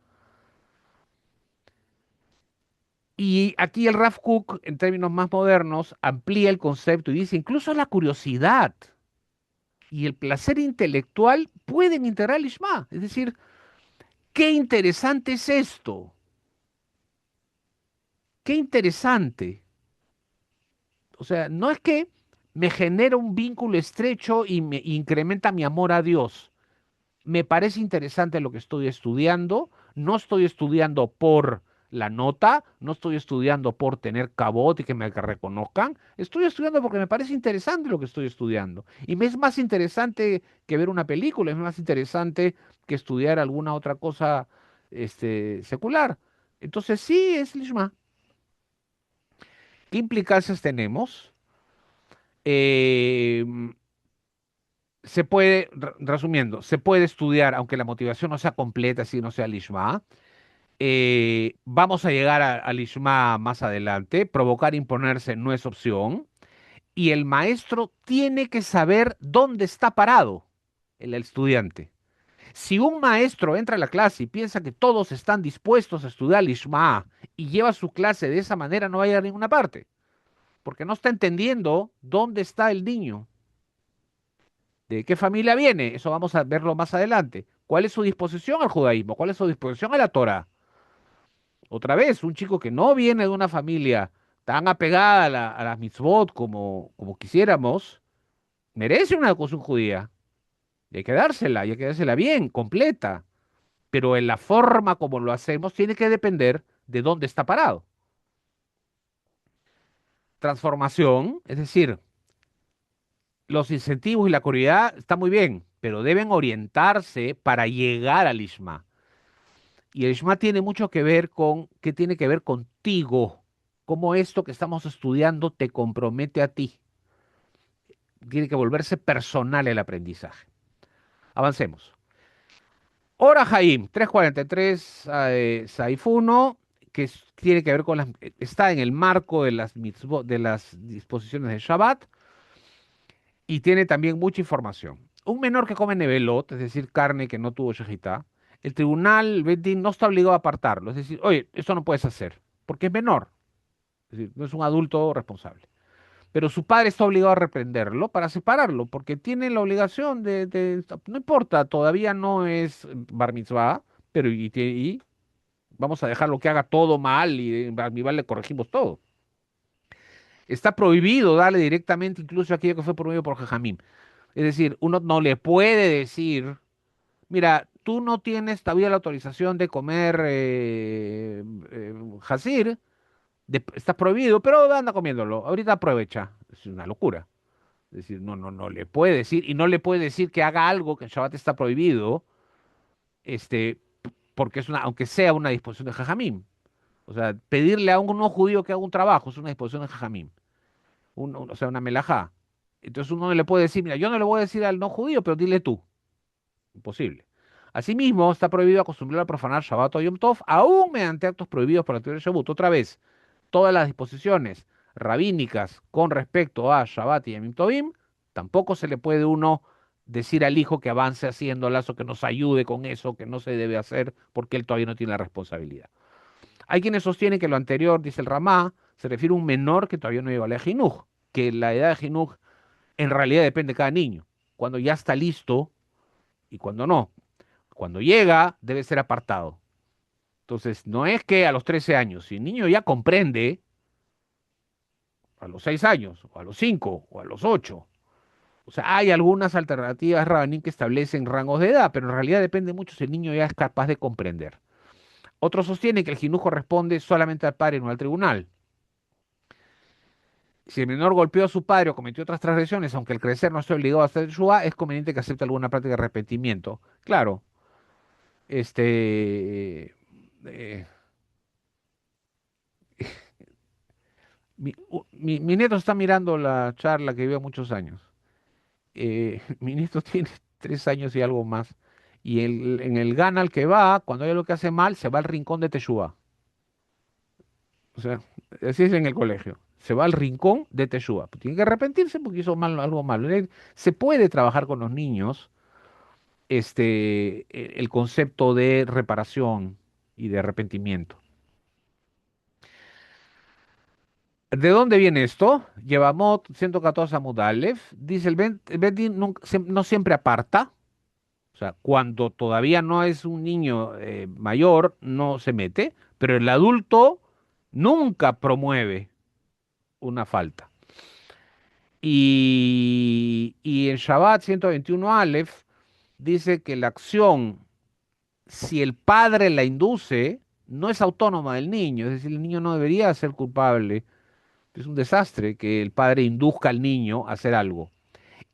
Y aquí el Rav Kook, en términos más modernos, amplía el concepto y dice, incluso la curiosidad y el placer intelectual pueden integrar el Lishma. Es decir, qué interesante es esto, qué interesante. O sea, no es que me genera un vínculo estrecho y me incrementa mi amor a Dios. Me parece interesante lo que estoy estudiando, no estoy estudiando por la nota, no estoy estudiando por tener cabot y que me reconozcan, estoy estudiando porque me parece interesante lo que estoy estudiando. Y me es más interesante que ver una película, es más interesante que estudiar alguna otra cosa secular. Entonces sí, es Lishma. ¿Qué implicancias tenemos? Eh, Se puede, resumiendo, se puede estudiar, aunque la motivación no sea completa, si no sea Lishma. Vamos a llegar al Ishma más adelante. Provocar, imponerse no es opción. Y el maestro tiene que saber dónde está parado el estudiante. Si un maestro entra a la clase y piensa que todos están dispuestos a estudiar el Ishma y lleva su clase de esa manera, no va a llegar a ninguna parte, porque no está entendiendo dónde está el niño, de qué familia viene. Eso vamos a verlo más adelante. ¿Cuál es su disposición al judaísmo? ¿Cuál es su disposición a la Torah? Otra vez, un chico que no viene de una familia tan apegada a las mitzvot como quisiéramos, merece una educación judía. Y hay que dársela bien, completa. Pero en la forma como lo hacemos tiene que depender de dónde está parado. Transformación, es decir, los incentivos y la cordialidad están muy bien, pero deben orientarse para llegar al Ishma. Y el Ishma tiene mucho que ver con, ¿qué tiene que ver contigo? Cómo esto que estamos estudiando te compromete a ti. Tiene que volverse personal el aprendizaje. Avancemos. Ora Haim, 343, Saif 1, tiene que ver con las, está en el marco de las de las disposiciones de Shabbat y tiene también mucha información. Un menor que come nevelot, es decir, carne que no tuvo shejitá, el tribunal Beit Din no está obligado a apartarlo. Es decir, oye, esto no puedes hacer, porque es menor. Es decir, no es un adulto responsable. Pero su padre está obligado a reprenderlo para separarlo, porque tiene la obligación no importa, todavía no es bar mitzvah, pero y vamos a dejarlo que haga todo mal y en bar mitzvah le corregimos todo. Está prohibido darle directamente incluso aquello que fue prohibido por Jajamim. Es decir, uno no le puede decir, mira, tú no tienes todavía la autorización de comer hasir, está prohibido, pero anda comiéndolo, ahorita aprovecha. Es una locura. Es decir, no le puede decir, y no le puede decir que haga algo que en Shabbat está prohibido, este, porque es una, aunque sea una disposición de Jajamim. O sea, pedirle a un no judío que haga un trabajo es una disposición de Jajamim, o sea, una melajá. Entonces uno no le puede decir, mira, yo no le voy a decir al no judío, pero dile tú. Imposible. Asimismo, está prohibido acostumbrar a profanar Shabbat o Yom Tov, aún mediante actos prohibidos por la teoría de Shabbat. Otra vez, todas las disposiciones rabínicas con respecto a Shabbat y Yom Tovim, tampoco se le puede uno decir al hijo que avance haciéndolas o que nos ayude con eso, que no se debe hacer, porque él todavía no tiene la responsabilidad. Hay quienes sostienen que lo anterior, dice el Ramá, se refiere a un menor que todavía no llegó a la Jinuj, que la edad de Jinuj en realidad depende de cada niño. Cuando ya está listo y cuando no. Cuando llega, debe ser apartado. Entonces, no es que a los 13 años, si el niño ya comprende, a los 6 años, o a los 5 o a los 8, O sea, hay algunas alternativas Rabbanim que establecen rangos de edad, pero en realidad depende mucho si el niño ya es capaz de comprender. Otros sostienen que el jinuj corresponde solamente al padre, no al tribunal. Si el menor golpeó a su padre o cometió otras transgresiones, aunque al crecer no esté obligado a hacer Shua, es conveniente que acepte alguna práctica de arrepentimiento. Claro, este, eh, mi nieto está mirando la charla que vio muchos años. Mi nieto tiene 3 años y algo más. Y en el Gana al que va, cuando hay algo que hace mal, se va al rincón de Teshuvá. O sea, así es en el colegio. Se va al rincón de Teshuvá. Tiene que arrepentirse porque hizo mal, algo malo. Se puede trabajar con los niños el concepto de reparación y de arrepentimiento. ¿De dónde viene esto? Yevamot 114 Amud Aleph. Dice el Bet Din no siempre aparta. O sea, cuando todavía no es un niño mayor, no se mete, pero el adulto nunca promueve una falta. Y en Shabbat 121 Aleph dice que la acción, si el padre la induce, no es autónoma del niño, es decir, el niño no debería ser culpable. Es un desastre que el padre induzca al niño a hacer algo.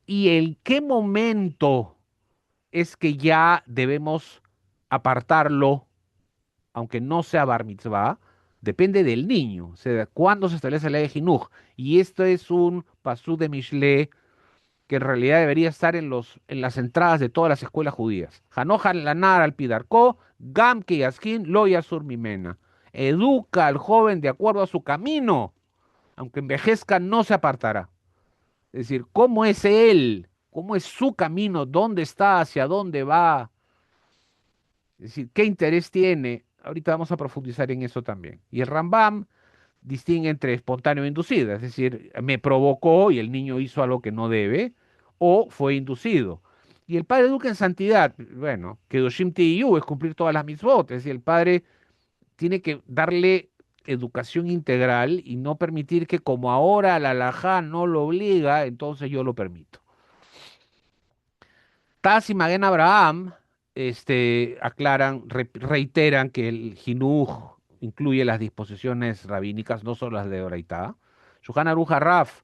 ¿Y en qué momento es que ya debemos apartarlo, aunque no sea bar mitzvah? Depende del niño, o sea, cuándo se establece la ley de Jinuj. Y esto es un pasú de Mishle que en realidad debería estar en las entradas de todas las escuelas judías. Hanojan lanar al pidarko, gam que yaskin lo yasur mimena. Educa al joven de acuerdo a su camino, aunque envejezca, no se apartará. Es decir, ¿cómo es él? ¿Cómo es su camino? ¿Dónde está? ¿Hacia dónde va? Es decir, ¿qué interés tiene? Ahorita vamos a profundizar en eso también. Y el Rambam distingue entre espontáneo e inducido, es decir, me provocó y el niño hizo algo que no debe, o fue inducido. Y el padre educa en santidad. Bueno, que Doshim Tiyu es cumplir todas las mitzvot, es decir, el padre tiene que darle educación integral y no permitir que como ahora la halajá no lo obliga, entonces yo lo permito. Taz y Maguen Abraham aclaran, reiteran que el Jinuj incluye las disposiciones rabínicas, no solo las de Oraitá. Shulchan Aruch Raf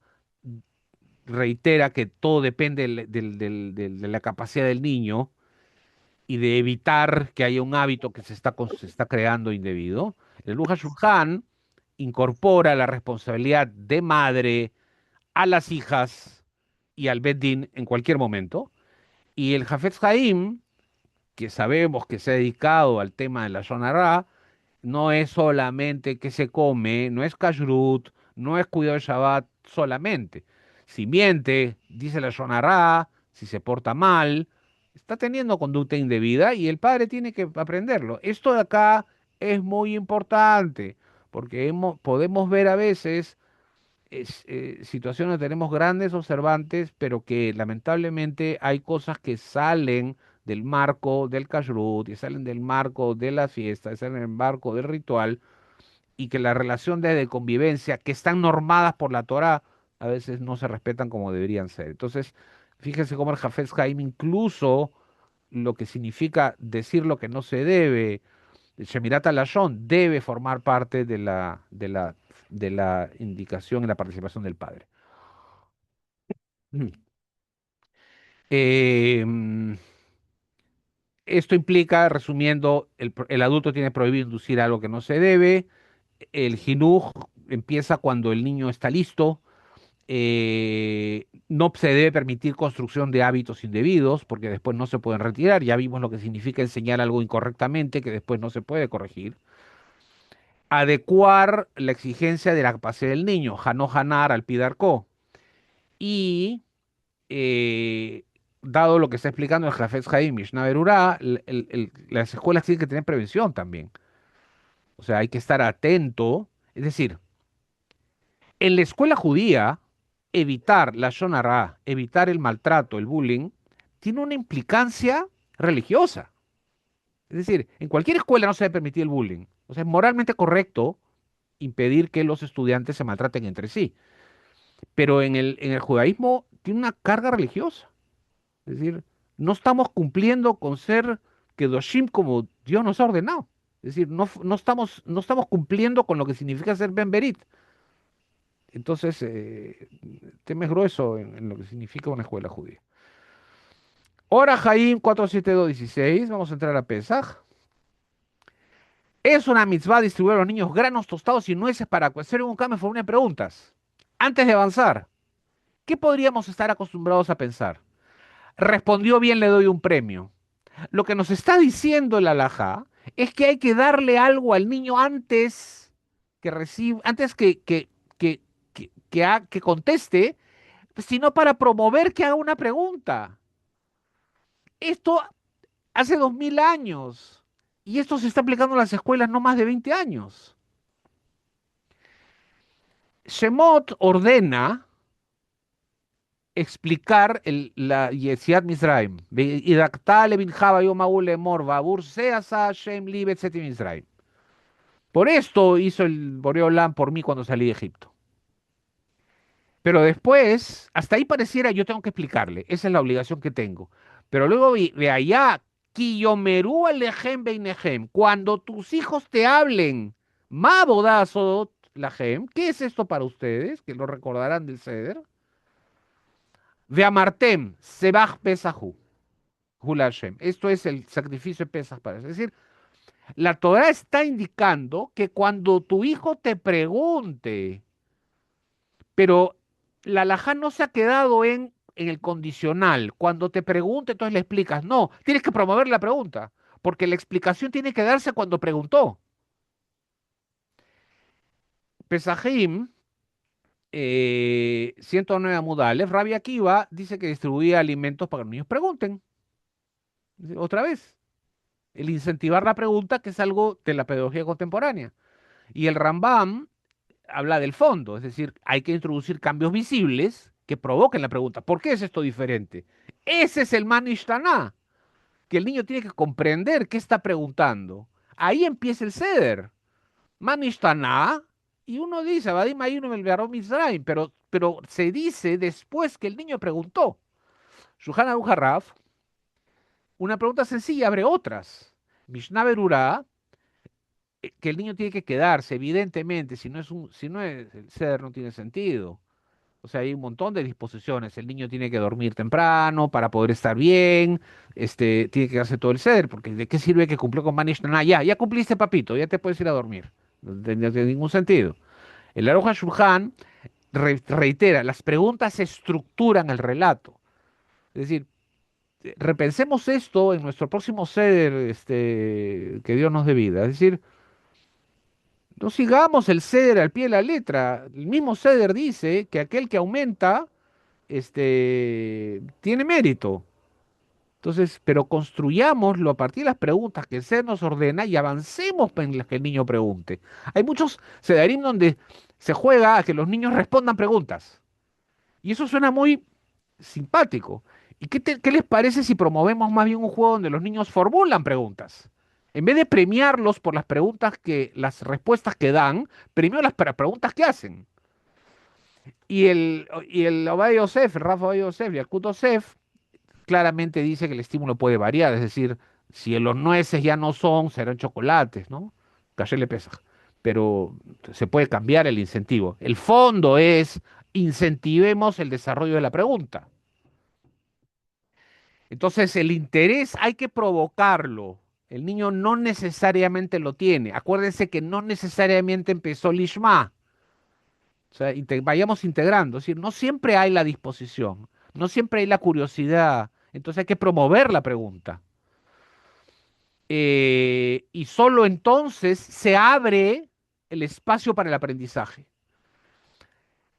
reitera que todo depende de la capacidad del niño y de evitar que haya un hábito que se está creando indebido. El Aruch Shulchan incorpora la responsabilidad de madre a las hijas y al Bet Din en cualquier momento. Y el Jafetz Haim, que sabemos que se ha dedicado al tema de la Shonará, no es solamente que se come, no es kashrut, no es cuidado de Shabbat solamente. Si miente, dice la Shonará, si se porta mal, está teniendo conducta indebida y el padre tiene que aprenderlo. Esto de acá es muy importante porque podemos ver a veces situaciones donde tenemos grandes observantes, pero que lamentablemente hay cosas que salen del marco del kashrut, y salen del marco de la fiesta, y salen del marco del ritual, y que la relación de convivencia, que están normadas por la Torá, a veces no se respetan como deberían ser. Entonces, fíjense cómo el Jafetz Haim incluso lo que significa decir lo que no se debe, el Shemirat Lashon debe formar parte de la indicación y la participación del padre. Mm. Eh, mm, Esto implica, resumiendo, el adulto tiene prohibido inducir algo que no se debe. El jinuj empieza cuando el niño está listo. No se debe permitir construcción de hábitos indebidos porque después no se pueden retirar. Ya vimos lo que significa enseñar algo incorrectamente que después no se puede corregir. Adecuar la exigencia de la capacidad del niño, Hano Hanar al Pidarco. Y eh, dado lo que está explicando el Jafetz Haim Mishnah Berurá, las escuelas tienen que tener prevención también. O sea, hay que estar atento. Es decir, en la escuela judía, evitar la Shon Hará, evitar el maltrato, el bullying, tiene una implicancia religiosa. Es decir, en cualquier escuela no se debe permitir el bullying. O sea, es moralmente correcto impedir que los estudiantes se maltraten entre sí. Pero en el judaísmo tiene una carga religiosa. Es decir, no estamos cumpliendo con ser Kedoshim como Dios nos ha ordenado. Es decir, no estamos cumpliendo con lo que significa ser Ben Berit. Entonces, tema es grueso en lo que significa una escuela judía. Ora Jaim 47216, vamos a entrar a Pesaj. Es una mitzvah distribuir a los niños granos tostados y nueces para hacer un cambio. Formule preguntas. Antes de avanzar, ¿qué podríamos estar acostumbrados a pensar? Respondió bien, le doy un premio. Lo que nos está diciendo el alajá es que hay que darle algo al niño antes que reciba, antes que conteste, sino para promover que haga una pregunta. Esto hace 2000 años y esto se está aplicando en las escuelas no más de 20 años. Shemot ordena explicar la Yetziat Mizraim. Por esto hizo el Boreolam por mí cuando salí de Egipto. Pero después, hasta ahí pareciera yo tengo que explicarle. Esa es la obligación que tengo. Pero luego de allá, Kiyomeru alejem beinejem, cuando tus hijos te hablen, ma bodazot lahem, ¿qué es esto para ustedes? Que lo recordarán del Seder. Veamartem, sebach pesahu, hula Hashem. Esto es el sacrificio de Pesach para. Es decir, la Torah está indicando que cuando tu hijo te pregunte, pero la alajá no se ha quedado en el condicional. Cuando te pregunte, entonces le explicas. No, tienes que promover la pregunta, porque la explicación tiene que darse cuando preguntó. Pesajim, 109 Amud Aleph, Rabbi Akiva dice que distribuía alimentos para que los niños pregunten. Otra vez, el incentivar la pregunta, que es algo de la pedagogía contemporánea. Y el Rambam habla del fondo, es decir, hay que introducir cambios visibles que provoquen la pregunta. ¿Por qué es esto diferente? Ese es el Manishtaná, que el niño tiene que comprender qué está preguntando. Ahí empieza el ceder. Manishtaná, y uno dice, Vadim Ayinu el Be'arov Mizraim, pero se dice después que el niño preguntó. Shulchan Aruch Haraf, una pregunta sencilla abre otras. Mishnah Berurah, que el niño tiene que quedarse, evidentemente, si no es el ceder no tiene sentido. O sea, hay un montón de disposiciones. El niño tiene que dormir temprano para poder estar bien, tiene que hacer todo el ceder, porque ¿de qué sirve que cumplió con Manish? Ya cumpliste, papito, ya te puedes ir a dormir. No tiene ningún sentido. El Aruch HaShulchan reitera, las preguntas estructuran el relato. Es decir, repensemos esto en nuestro próximo ceder, que Dios nos dé vida. Es decir, no sigamos el ceder al pie de la letra. El mismo ceder dice que aquel que aumenta, tiene mérito. Entonces, pero construyámoslo a partir de las preguntas que el ceder nos ordena y avancemos en las que el niño pregunte. Hay muchos sedarim donde se juega a que los niños respondan preguntas. Y eso suena muy simpático. ¿Y qué les parece si promovemos más bien un juego donde los niños formulan preguntas? En vez de premiarlos por las respuestas que dan, premio las preguntas que hacen. Y el Obadiah Yosef, el Rafa Obadiah Yosef y el Kut Yosef claramente dice que el estímulo puede variar. Es decir, si los nueces ya no son, serán chocolates, ¿no? Caché le pesa. Pero se puede cambiar el incentivo. El fondo es incentivemos el desarrollo de la pregunta. Entonces, el interés hay que provocarlo. El niño no necesariamente lo tiene. Acuérdense que no necesariamente empezó Lishma. O sea, vayamos integrando. Es decir, no siempre hay la disposición, no siempre hay la curiosidad. Entonces hay que promover la pregunta. Y solo entonces se abre el espacio para el aprendizaje.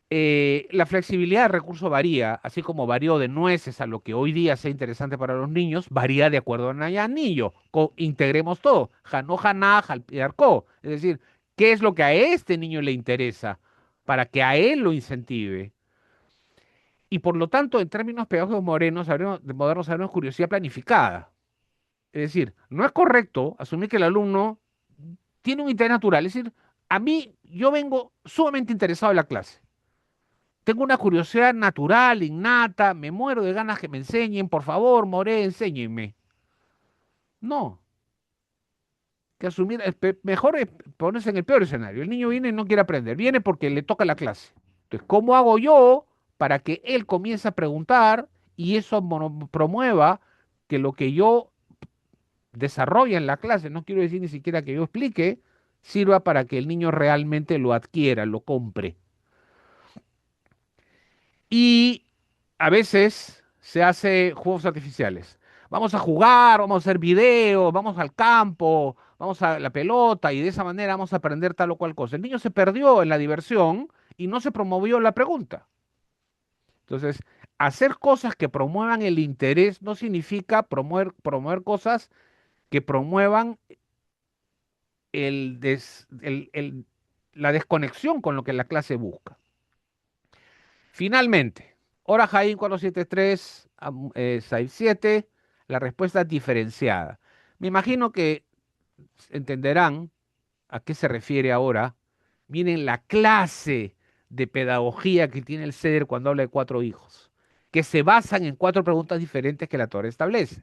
La flexibilidad del recurso varía, así como varió de nueces a lo que hoy día sea interesante para los niños, varía de acuerdo a anillo. Integremos todo. Janó, janá, jalpiarcó. Es decir, ¿qué es lo que a este niño le interesa para que a él lo incentive? Y por lo tanto, en términos pedagógicos modernos, habremos curiosidad planificada. Es decir, no es correcto asumir que el alumno tiene un interés natural. Es decir, a mí, yo vengo sumamente interesado en la clase. Tengo una curiosidad natural, innata, me muero de ganas que me enseñen, por favor, More, enséñenme. No, que asumir, mejor es ponerse en el peor escenario. El niño viene y no quiere aprender, viene porque le toca la clase. Entonces, ¿cómo hago yo para que él comience a preguntar y eso promueva que lo que yo desarrolle en la clase, no quiero decir ni siquiera que yo explique, sirva para que el niño realmente lo adquiera, lo compre? Y a veces se hace juegos artificiales. Vamos a jugar, vamos a hacer videos, vamos al campo, vamos a la pelota y de esa manera vamos a aprender tal o cual cosa. El niño se perdió en la diversión y no se promovió la pregunta. Entonces, hacer cosas que promuevan el interés no significa promover cosas que promuevan la desconexión con lo que la clase busca. Finalmente, hora Jaén 473, 67, la respuesta es diferenciada. Me imagino que entenderán a qué se refiere ahora. Miren la clase de pedagogía que tiene el CEDER cuando habla de cuatro hijos, que se basan en cuatro preguntas diferentes que la Torah establece.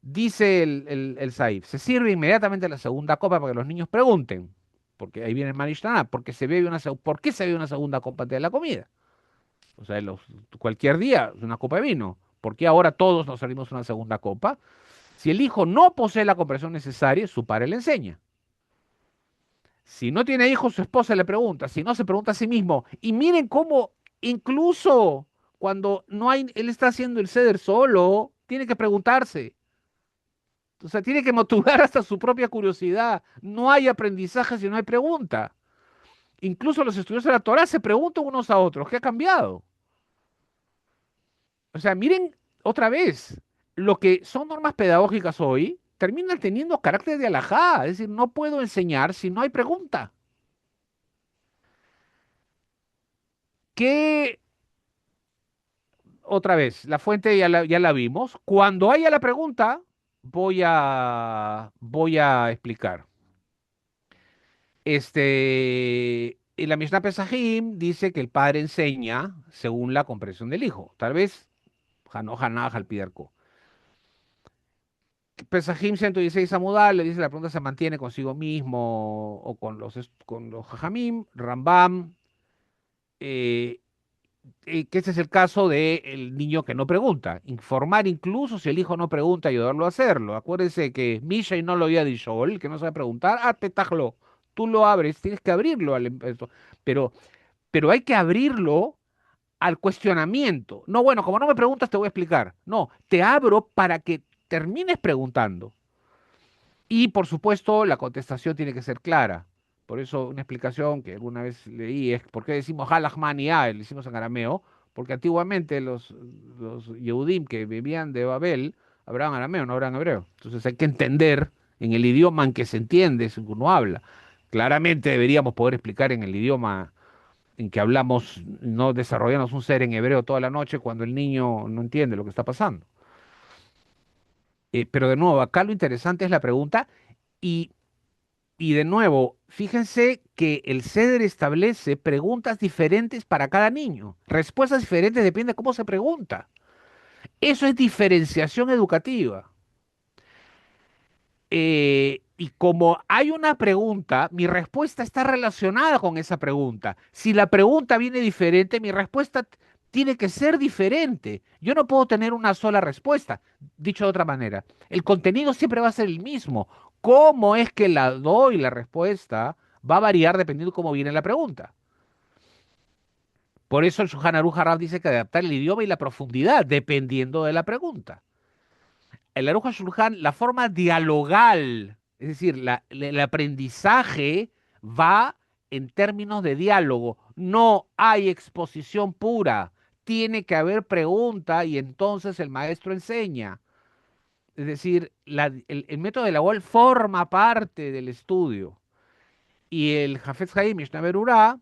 Dice el Saif, se sirve inmediatamente la segunda copa para que los niños pregunten, porque ahí viene el Manishtana, ¿por qué se bebe una segunda copa antes de la comida? O sea, cualquier día es una copa de vino. ¿Por qué ahora todos nos servimos una segunda copa? Si el hijo no posee la comprensión necesaria, su padre le enseña. Si no tiene hijos, su esposa le pregunta. Si no, se pregunta a sí mismo. Y miren cómo incluso cuando no hay, él está haciendo el ceder solo, tiene que preguntarse. O sea, tiene que motivar hasta su propia curiosidad. No hay aprendizaje si no hay pregunta. Incluso los estudios de la Torah se preguntan unos a otros, ¿qué ha cambiado? O sea, miren otra vez, lo que son normas pedagógicas hoy terminan teniendo carácter de alajá, es decir, no puedo enseñar si no hay pregunta. ¿Qué? Otra vez, la fuente ya la vimos. Cuando haya la pregunta, voy a explicar. En la Mishnah Pesajim dice que el padre enseña según la comprensión del hijo. Tal vez, Hanoja al Pidarco. Pesajim 116 Samudal le dice la pregunta se mantiene consigo mismo o con los Jajamim, Rambam, eh, que este es el caso del niño que no pregunta. Informar incluso si el hijo no pregunta, ayudarlo a hacerlo. Acuérdense que Misha y no lo había dicho, el que no sabe preguntar, petajlo. Tú lo abres, tienes que abrirlo pero, pero hay que abrirlo al cuestionamiento. No, bueno, como no me preguntas, te voy a explicar. No, te abro para que termines preguntando. Y por supuesto, la contestación tiene que ser clara. Por eso, una explicación que alguna vez leí es por qué decimos Halachman y le decimos en arameo, porque antiguamente los Yehudim que vivían de Babel hablaban arameo, no hablaban hebreo. Entonces hay que entender en el idioma en que se entiende, si uno habla. Claramente deberíamos poder explicar en el idioma en que hablamos, no desarrollamos un ser en hebreo toda la noche cuando el niño no entiende lo que está pasando. Pero de nuevo, acá lo interesante es la pregunta y Y de nuevo, fíjense que el CEDER establece preguntas diferentes para cada niño. Respuestas diferentes depende de cómo se pregunta. Eso es diferenciación educativa. Y como hay una pregunta, mi respuesta está relacionada con esa pregunta. Si la pregunta viene diferente, mi respuesta tiene que ser diferente. Yo no puedo tener una sola respuesta. Dicho de otra manera, el contenido siempre va a ser el mismo. ¿Cómo es que la doy la respuesta? Va a variar dependiendo de cómo viene la pregunta. Por eso el Shulchan Aruch Harab dice que adaptar el idioma y la profundidad dependiendo de la pregunta. El Aruch HaShulchan, la forma dialogal, es decir, el aprendizaje va en términos de diálogo. No hay exposición pura. Tiene que haber pregunta y entonces el maestro enseña. Es decir, el método de la UOL forma parte del estudio. Y el Hafetz Haim Mishnah Berurah,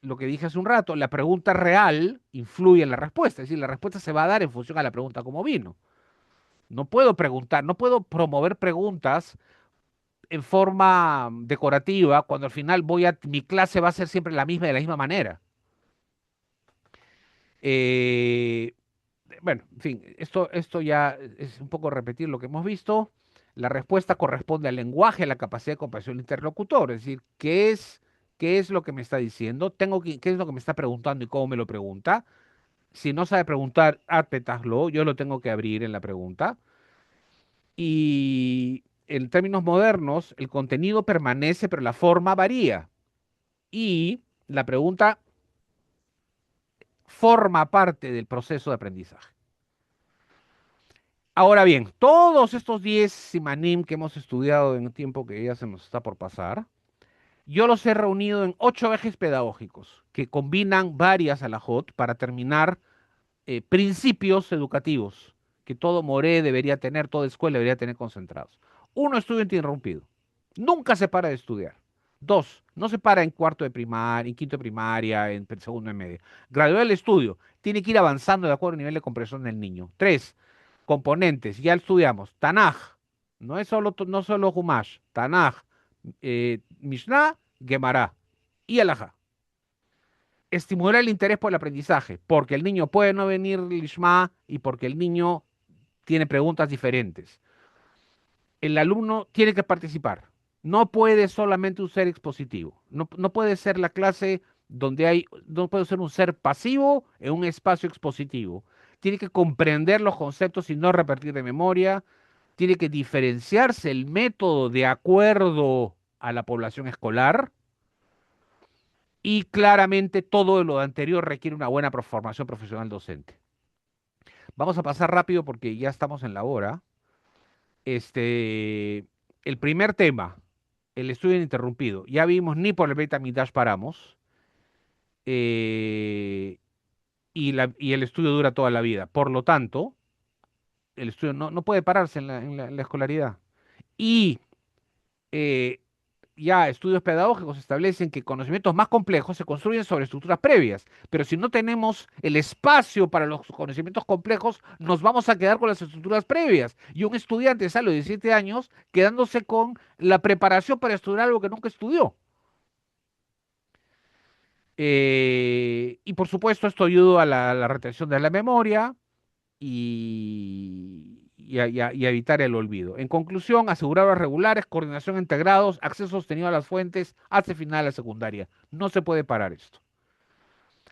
lo que dije hace un rato, la pregunta real influye en la respuesta. Es decir, la respuesta se va a dar en función a la pregunta como vino. No puedo preguntar, no puedo promover preguntas en forma decorativa cuando al final mi clase va a ser siempre la misma de la misma manera. Eh, bueno, en fin, esto ya es un poco repetir lo que hemos visto. La respuesta corresponde al lenguaje, a la capacidad de comprensión del interlocutor, es decir, qué es lo que me está diciendo? ¿Qué es lo que me está preguntando y cómo me lo pregunta? Si no sabe preguntar, átetazlo, yo lo tengo que abrir en la pregunta. Y en términos modernos, el contenido permanece, pero la forma varía. Y la pregunta forma parte del proceso de aprendizaje. Ahora bien, todos estos 10 simanim que hemos estudiado en un tiempo que ya se nos está por pasar, yo los he reunido en 8 ejes pedagógicos que combinan varias alajot para terminar principios educativos que todo Moré debería tener, toda escuela debería tener concentrados. Uno, estudio interrumpido. Nunca se para de estudiar. Dos, no se para en cuarto de primaria, en quinto de primaria, en segundo de media. Graduar el estudio. Tiene que ir avanzando de acuerdo al nivel de comprensión del niño. Tres, componentes. Ya estudiamos. Tanaj. No solo Humash. Tanaj, Mishnah, Gemara y Alajá. Estimular el interés por el aprendizaje, porque el niño puede no venir Lishma y porque el niño tiene preguntas diferentes. El alumno tiene que participar. No puede solamente un ser expositivo. No puede ser la clase no puede ser un ser pasivo en un espacio expositivo. Tiene que comprender los conceptos y no repetir de memoria. Tiene que diferenciarse el método de acuerdo a la población escolar. Y claramente todo lo anterior requiere una buena formación profesional docente. Vamos a pasar rápido porque ya estamos en la hora. Este, el primer tema, el estudio ininterrumpido. Ya vimos, ni por el Beit HaMikdash paramos, eh, y el estudio dura toda la vida. Por lo tanto, el estudio no puede pararse en la escolaridad. Y eh, ya estudios pedagógicos establecen que conocimientos más complejos se construyen sobre estructuras previas, pero si no tenemos el espacio para los conocimientos complejos, nos vamos a quedar con las estructuras previas. Y un estudiante sale de 17 años quedándose con la preparación para estudiar algo que nunca estudió. Y por supuesto, esto ayuda a la retención de la memoria y a evitar el olvido. En conclusión, asegurar horas regulares, coordinación entre grados, acceso sostenido a las fuentes, hace final la secundaria. No se puede parar esto.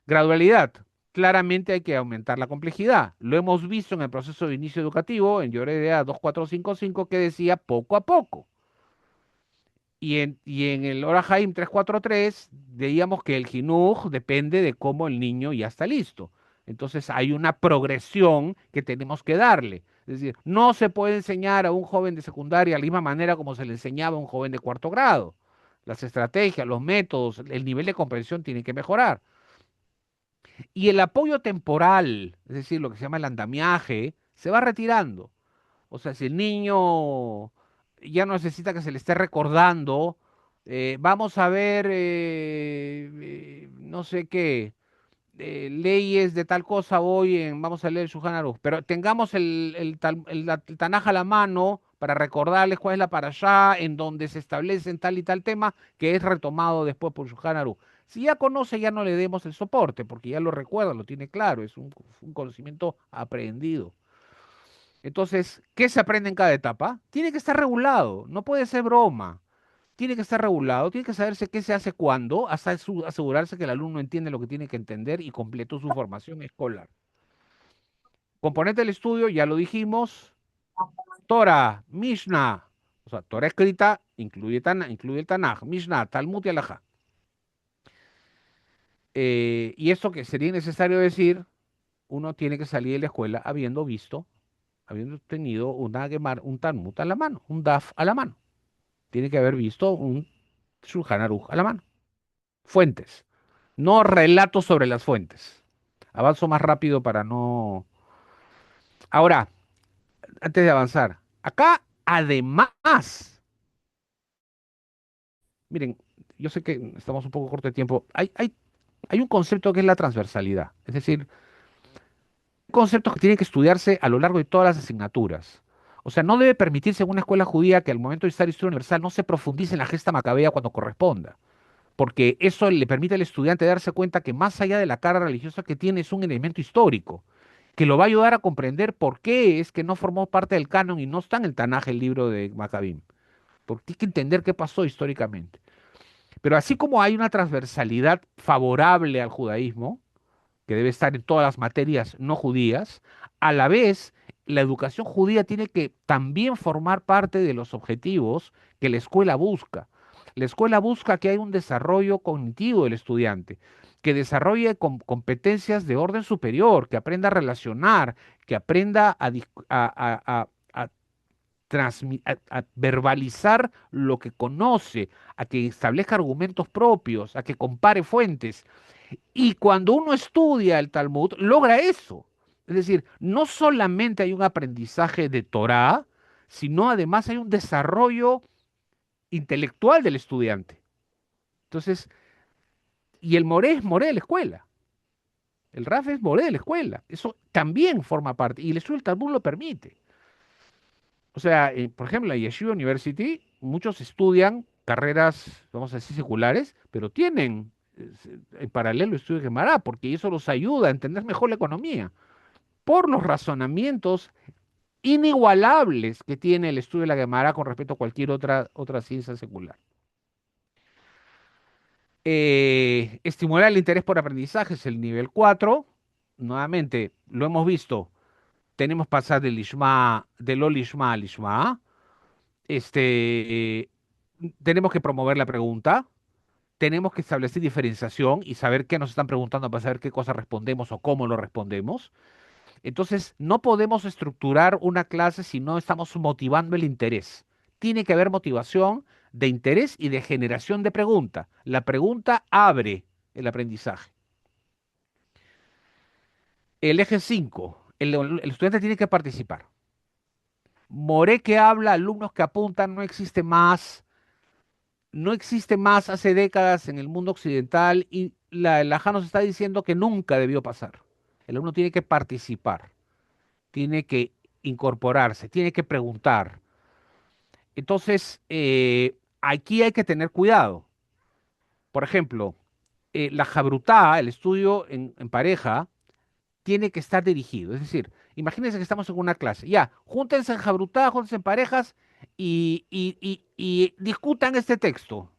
Gradualidad. Claramente hay que aumentar la complejidad. Lo hemos visto en el proceso de inicio educativo, en Yoredea 2455, que decía poco a poco. Y en el Orahaim 343 veíamos que el jinuj depende de cómo el niño ya está listo. Entonces hay una progresión que tenemos que darle. Es decir, no se puede enseñar a un joven de secundaria de la misma manera como se le enseñaba a un joven de cuarto grado. Las estrategias, los métodos, el nivel de comprensión tienen que mejorar. Y el apoyo temporal, es decir, lo que se llama el andamiaje, se va retirando. O sea, si el niño ya no necesita que se le esté recordando, vamos a ver, no sé qué, leyes de tal cosa vamos a leer el Shulchan Aruch, pero tengamos el Tanaj a la mano para recordarles cuál es la parashá en donde se establecen tal y tal tema que es retomado después por Shulchan Aruch. Si ya conoce, ya no le demos el soporte, porque ya lo recuerda, lo tiene claro, es un conocimiento aprendido. Entonces, ¿qué se aprende en cada etapa? Tiene que estar regulado, no puede ser broma. Tiene que estar regulado, tiene que saberse qué se hace cuándo, hasta asegurarse que el alumno entiende lo que tiene que entender y completó su formación escolar. Componente del estudio, ya lo dijimos, Torah, Mishnah, o sea, Torah escrita incluye el Tanaj, Mishnah, Talmud y Alajá. Y esto que sería necesario decir, uno tiene que salir de la escuela habiendo tenido un Talmud a la mano, un Daf a la mano. Tiene que haber visto un Shulchan Aruch a la mano. Fuentes, no relatos sobre las fuentes. Avanzo más rápido para no... Ahora, antes de avanzar, acá además, miren, yo sé que estamos un poco corto de tiempo, hay un concepto que es la transversalidad, es decir, conceptos que tienen que estudiarse a lo largo de todas las asignaturas. O sea, no debe permitirse en una escuela judía que al momento de estar historia universal no se profundice en la gesta macabea cuando corresponda. porque eso le permite al estudiante darse cuenta que más allá de la carga religiosa que tiene es un elemento histórico, que lo va a ayudar a comprender por qué es que no formó parte del canon y no está en el Tanaj, el libro de Maccabim, porque hay que entender qué pasó históricamente. Pero así como hay una transversalidad favorable al judaísmo, que debe estar en todas las materias no judías, a la vez la educación judía tiene que también formar parte de los objetivos que la escuela busca. La escuela busca que haya un desarrollo cognitivo del estudiante, que desarrolle competencias de orden superior, que aprenda a relacionar, que aprenda a a verbalizar lo que conoce, a que establezca argumentos propios, a que compare fuentes. Y cuando uno estudia el Talmud, logra eso. Es decir, no solamente hay un aprendizaje de Torah, sino además hay un desarrollo intelectual del estudiante. Entonces, y el Moré es Moré de la escuela. El Raf es Moré de la escuela. Eso también forma parte. Y el estudio del Talmud lo permite. O sea, por ejemplo, en la Yeshiva University, muchos estudian carreras, vamos a decir, seculares, pero tienen en paralelo estudios de Gemara, porque eso los ayuda a entender mejor la economía, por los razonamientos inigualables que tiene el estudio de la Gemara con respecto a cualquier otra ciencia secular. Estimular el interés por aprendizaje es el nivel 4. Nuevamente, lo hemos visto, tenemos que pasar del Ishma, del Ol Ishma al Ishma. Este, tenemos que promover la pregunta, tenemos que establecer diferenciación y saber qué nos están preguntando para saber qué cosa respondemos o cómo lo respondemos. Entonces, no podemos estructurar una clase si no estamos motivando el interés. Tiene que haber motivación de interés y de generación de pregunta. La pregunta abre el aprendizaje. El eje 5, el estudiante tiene que participar. Moré que habla, alumnos que apuntan, no existe más. No existe más hace décadas en el mundo occidental y la JA nos está diciendo que nunca debió pasar. El alumno tiene que participar, tiene que incorporarse, tiene que preguntar. Entonces, aquí hay que tener cuidado. Por ejemplo, la jabrutá, el estudio en pareja, tiene que estar dirigido. Es decir, imagínense que estamos en una clase. Ya, júntense en jabrutá, júntense en parejas y discutan este texto.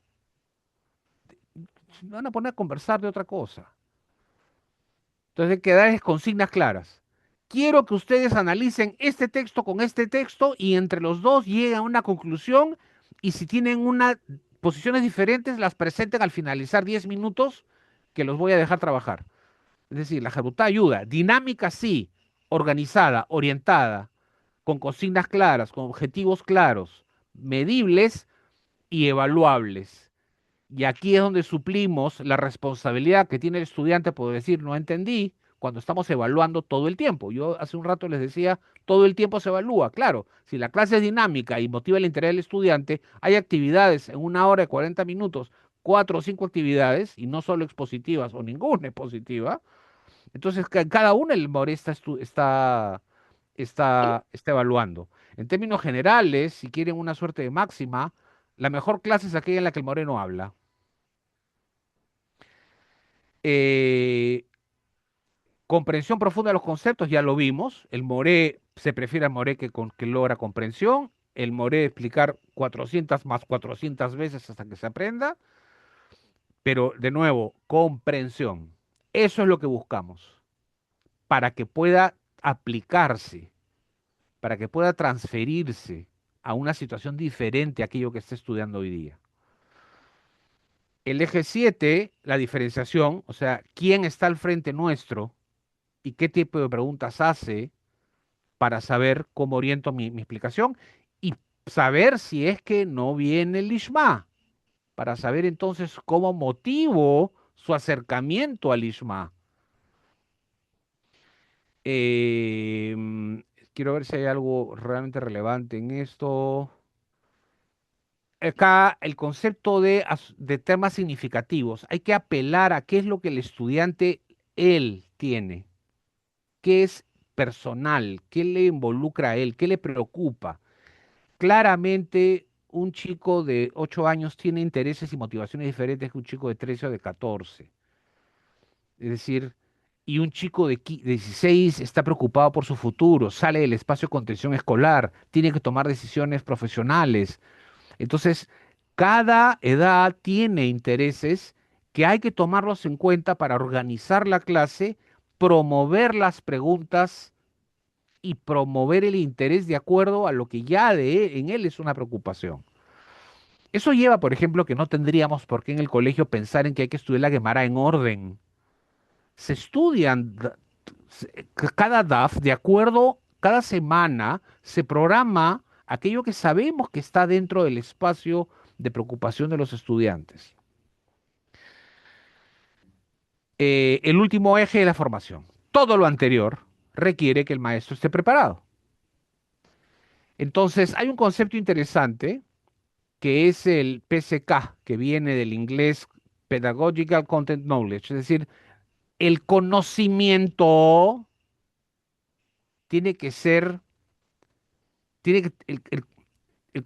Se van a poner a conversar de otra cosa. Entonces hay que dar consignas claras. Quiero que ustedes analicen este texto con este texto y entre los dos lleguen a una conclusión y si tienen posiciones diferentes las presenten al finalizar 10 minutos que los voy a dejar trabajar. Es decir, la Jabutá ayuda, dinámica sí, organizada, orientada, con consignas claras, con objetivos claros, medibles y evaluables. Y aquí es donde suplimos la responsabilidad que tiene el estudiante por decir no entendí cuando estamos evaluando todo el tiempo. Yo hace un rato les decía, todo el tiempo se evalúa. Claro, si la clase es dinámica y motiva el interés del estudiante, hay actividades en 1 hora y 40 minutos, 4 o 5 actividades, y no solo expositivas o ninguna expositiva. Entonces, en cada una el MORE está evaluando. En términos generales, si quieren una suerte de máxima, la mejor clase es aquella en la que el More no habla. Eh, Comprensión profunda de los conceptos, ya lo vimos. El Moré se prefiere al Moré que logra comprensión. El Moré explicar 400 más 400 veces hasta que se aprenda. Pero de nuevo, comprensión. Eso es lo que buscamos. Para que pueda aplicarse, para que pueda transferirse a una situación diferente a aquello que está estudiando hoy día. El eje 7, la diferenciación, o sea, quién está al frente nuestro y qué tipo de preguntas hace para saber cómo oriento mi explicación y saber si es que no viene el Ishma, para saber entonces cómo motivo su acercamiento al Ishma. Eh, mm, Quiero ver si hay algo realmente relevante en esto. Acá el concepto de temas significativos. Hay que apelar a qué es lo que el estudiante, él tiene, qué es personal, qué le involucra a él, qué le preocupa. Claramente un chico de 8 años tiene intereses y motivaciones diferentes que un chico de 13 o de 14. Es decir, y un chico de 16 está preocupado por su futuro, sale del espacio de contención escolar, tiene que tomar decisiones profesionales. Entonces, cada edad tiene intereses que hay que tomarlos en cuenta para organizar la clase, promover las preguntas y promover el interés de acuerdo a lo que ya en él es una preocupación. Eso lleva, por ejemplo, que no tendríamos por qué en el colegio pensar en que hay que estudiar la Gemara en orden. Se estudian cada DAF de acuerdo, cada semana se programa aquello que sabemos que está dentro del espacio de preocupación de los estudiantes. El último eje de la formación. Todo lo anterior requiere que el maestro esté preparado. Entonces, hay un concepto interesante que es el PCK, que viene del inglés Pedagogical Content Knowledge, es decir, el conocimiento tiene que ser, tiene que, el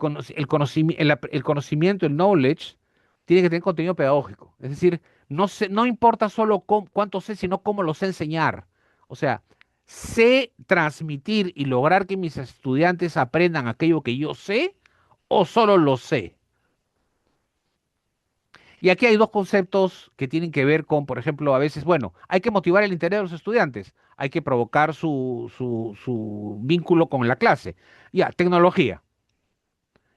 conocimiento, el knowledge, tiene que tener contenido pedagógico. Es decir, no importa solo cuánto sé, sino cómo lo sé enseñar. O sea, sé transmitir y lograr que mis estudiantes aprendan aquello que yo sé o solo lo sé. Y aquí hay dos conceptos que tienen que ver con, por ejemplo, a veces, bueno, hay que motivar el interés de los estudiantes, hay que provocar su vínculo con la clase. Ya, tecnología.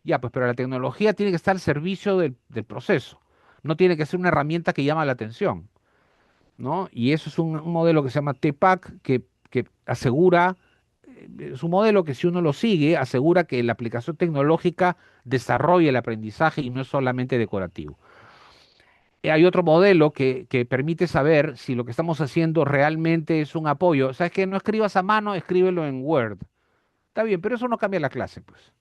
Ya, pues, pero la tecnología tiene que estar al servicio del proceso. No tiene que ser una herramienta que llama la atención, ¿no? Y eso es un modelo que se llama TPAC, que asegura, es un modelo que si uno lo sigue, asegura que la aplicación tecnológica desarrolle el aprendizaje y no es solamente decorativo. Hay otro modelo que permite saber si lo que estamos haciendo realmente es un apoyo. ¿Sabes qué? No escribas a mano, escríbelo en Word. Está bien, pero eso no cambia la clase, pues.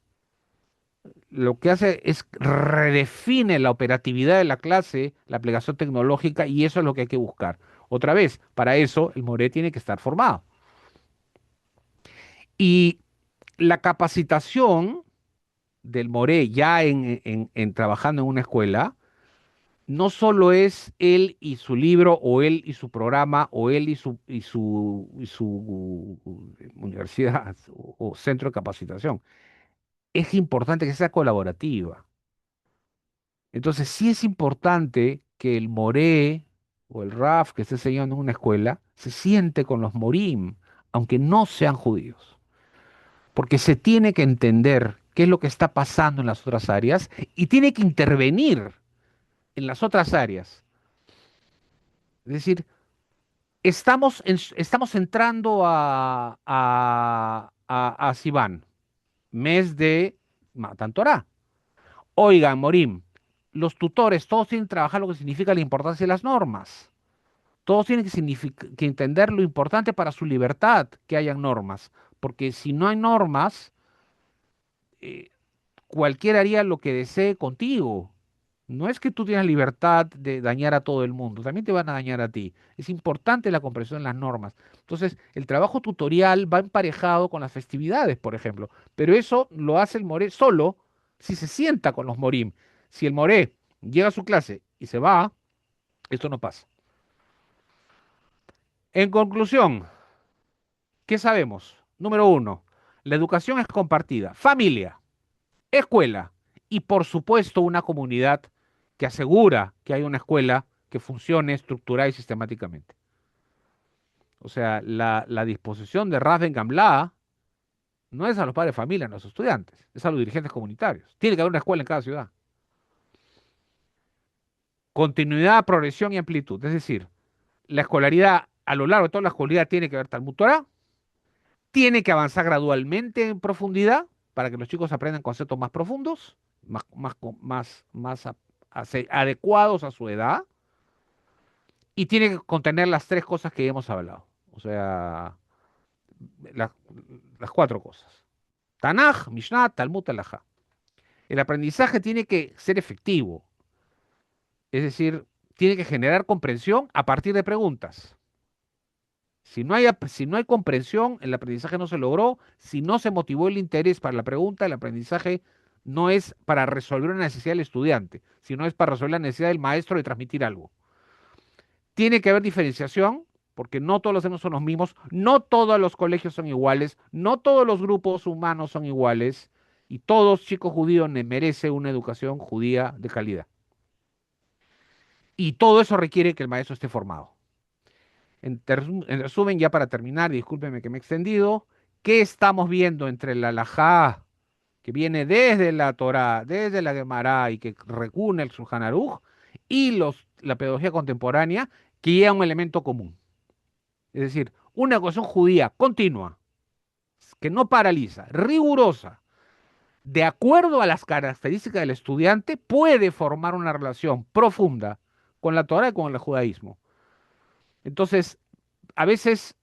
Lo que hace es redefine la operatividad de la clase, la aplicación tecnológica, y eso es lo que hay que buscar. Otra vez, para eso el Moré tiene que estar formado. Y la capacitación del Moré ya en trabajando en una escuela, no solo es él y su libro, o él y su programa, o él y su universidad o centro de capacitación. Es importante que sea colaborativa. Entonces, sí es importante que el moré o el raf que esté enseñando en una escuela se siente con los morim, aunque no sean judíos, porque se tiene que entender qué es lo que está pasando en las otras áreas y tiene que intervenir en las otras áreas. Es decir, estamos entrando a Sivan, mes de Matan Torah. Oigan, Morim, los tutores todos tienen que trabajar lo que significa la importancia de las normas. Todos tienen que entender lo importante para su libertad que hayan normas, porque si no hay normas, eh, cualquiera haría lo que desee contigo. No es que tú tienes libertad de dañar a todo el mundo, también te van a dañar a ti. Es importante la comprensión de las normas. Entonces, el trabajo tutorial va emparejado con las festividades, por ejemplo, pero eso lo hace el moré solo si se sienta con los morim. Si el moré llega a su clase y se va, esto no pasa. En conclusión, ¿qué sabemos? Número uno, la educación es compartida. Familia, escuela y por supuesto una comunidad que asegura que hay una escuela que funcione estructurada y sistemáticamente. O sea, la disposición de Raven Gamla no es a los padres de familia, a los estudiantes, es a los dirigentes comunitarios. Tiene que haber una escuela en cada ciudad. Continuidad, progresión y amplitud. Es decir, la escolaridad a lo largo de toda la escolaridad tiene que haber Talmud Torah, tiene que avanzar gradualmente en profundidad para que los chicos aprendan conceptos más profundos, más adecuados a su edad, y tiene que contener las tres cosas que hemos hablado. O sea, la- las cuatro cosas. Tanaj, Mishnah, Talmud, Halajá. El aprendizaje tiene que ser efectivo, es decir, tiene que generar comprensión a partir de preguntas. Si no hay comprensión, el aprendizaje no se logró. Si no se motivó el interés para la pregunta, el aprendizaje no es para resolver una necesidad del estudiante, sino es para resolver la necesidad del maestro de transmitir algo. Tiene que haber diferenciación, porque no todos los alumnos son los mismos, no todos los colegios son iguales, no todos los grupos humanos son iguales, y todos chicos judíos merecen una educación judía de calidad. Y todo eso requiere que el maestro esté formado. En resumen, ya para terminar, discúlpeme que me he extendido, ¿qué estamos viendo entre la halajá que viene desde la Torá, desde la Gemara y que recune el Shulchan Aruch, y la pedagogía contemporánea, que lleva un elemento común? Es decir, una educación judía continua, que no paraliza, rigurosa, de acuerdo a las características del estudiante, puede formar una relación profunda con la Torá y con el judaísmo. Entonces, a veces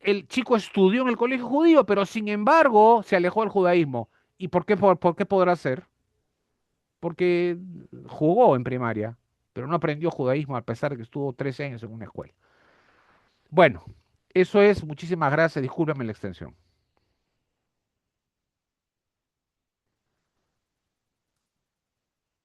el chico estudió en el colegio judío, pero sin embargo se alejó del judaísmo. ¿Y por qué podrá ser? Porque jugó en primaria, pero no aprendió judaísmo a pesar de que estuvo 13 años en una escuela. Bueno, eso es. Muchísimas gracias. Discúlpeme la extensión.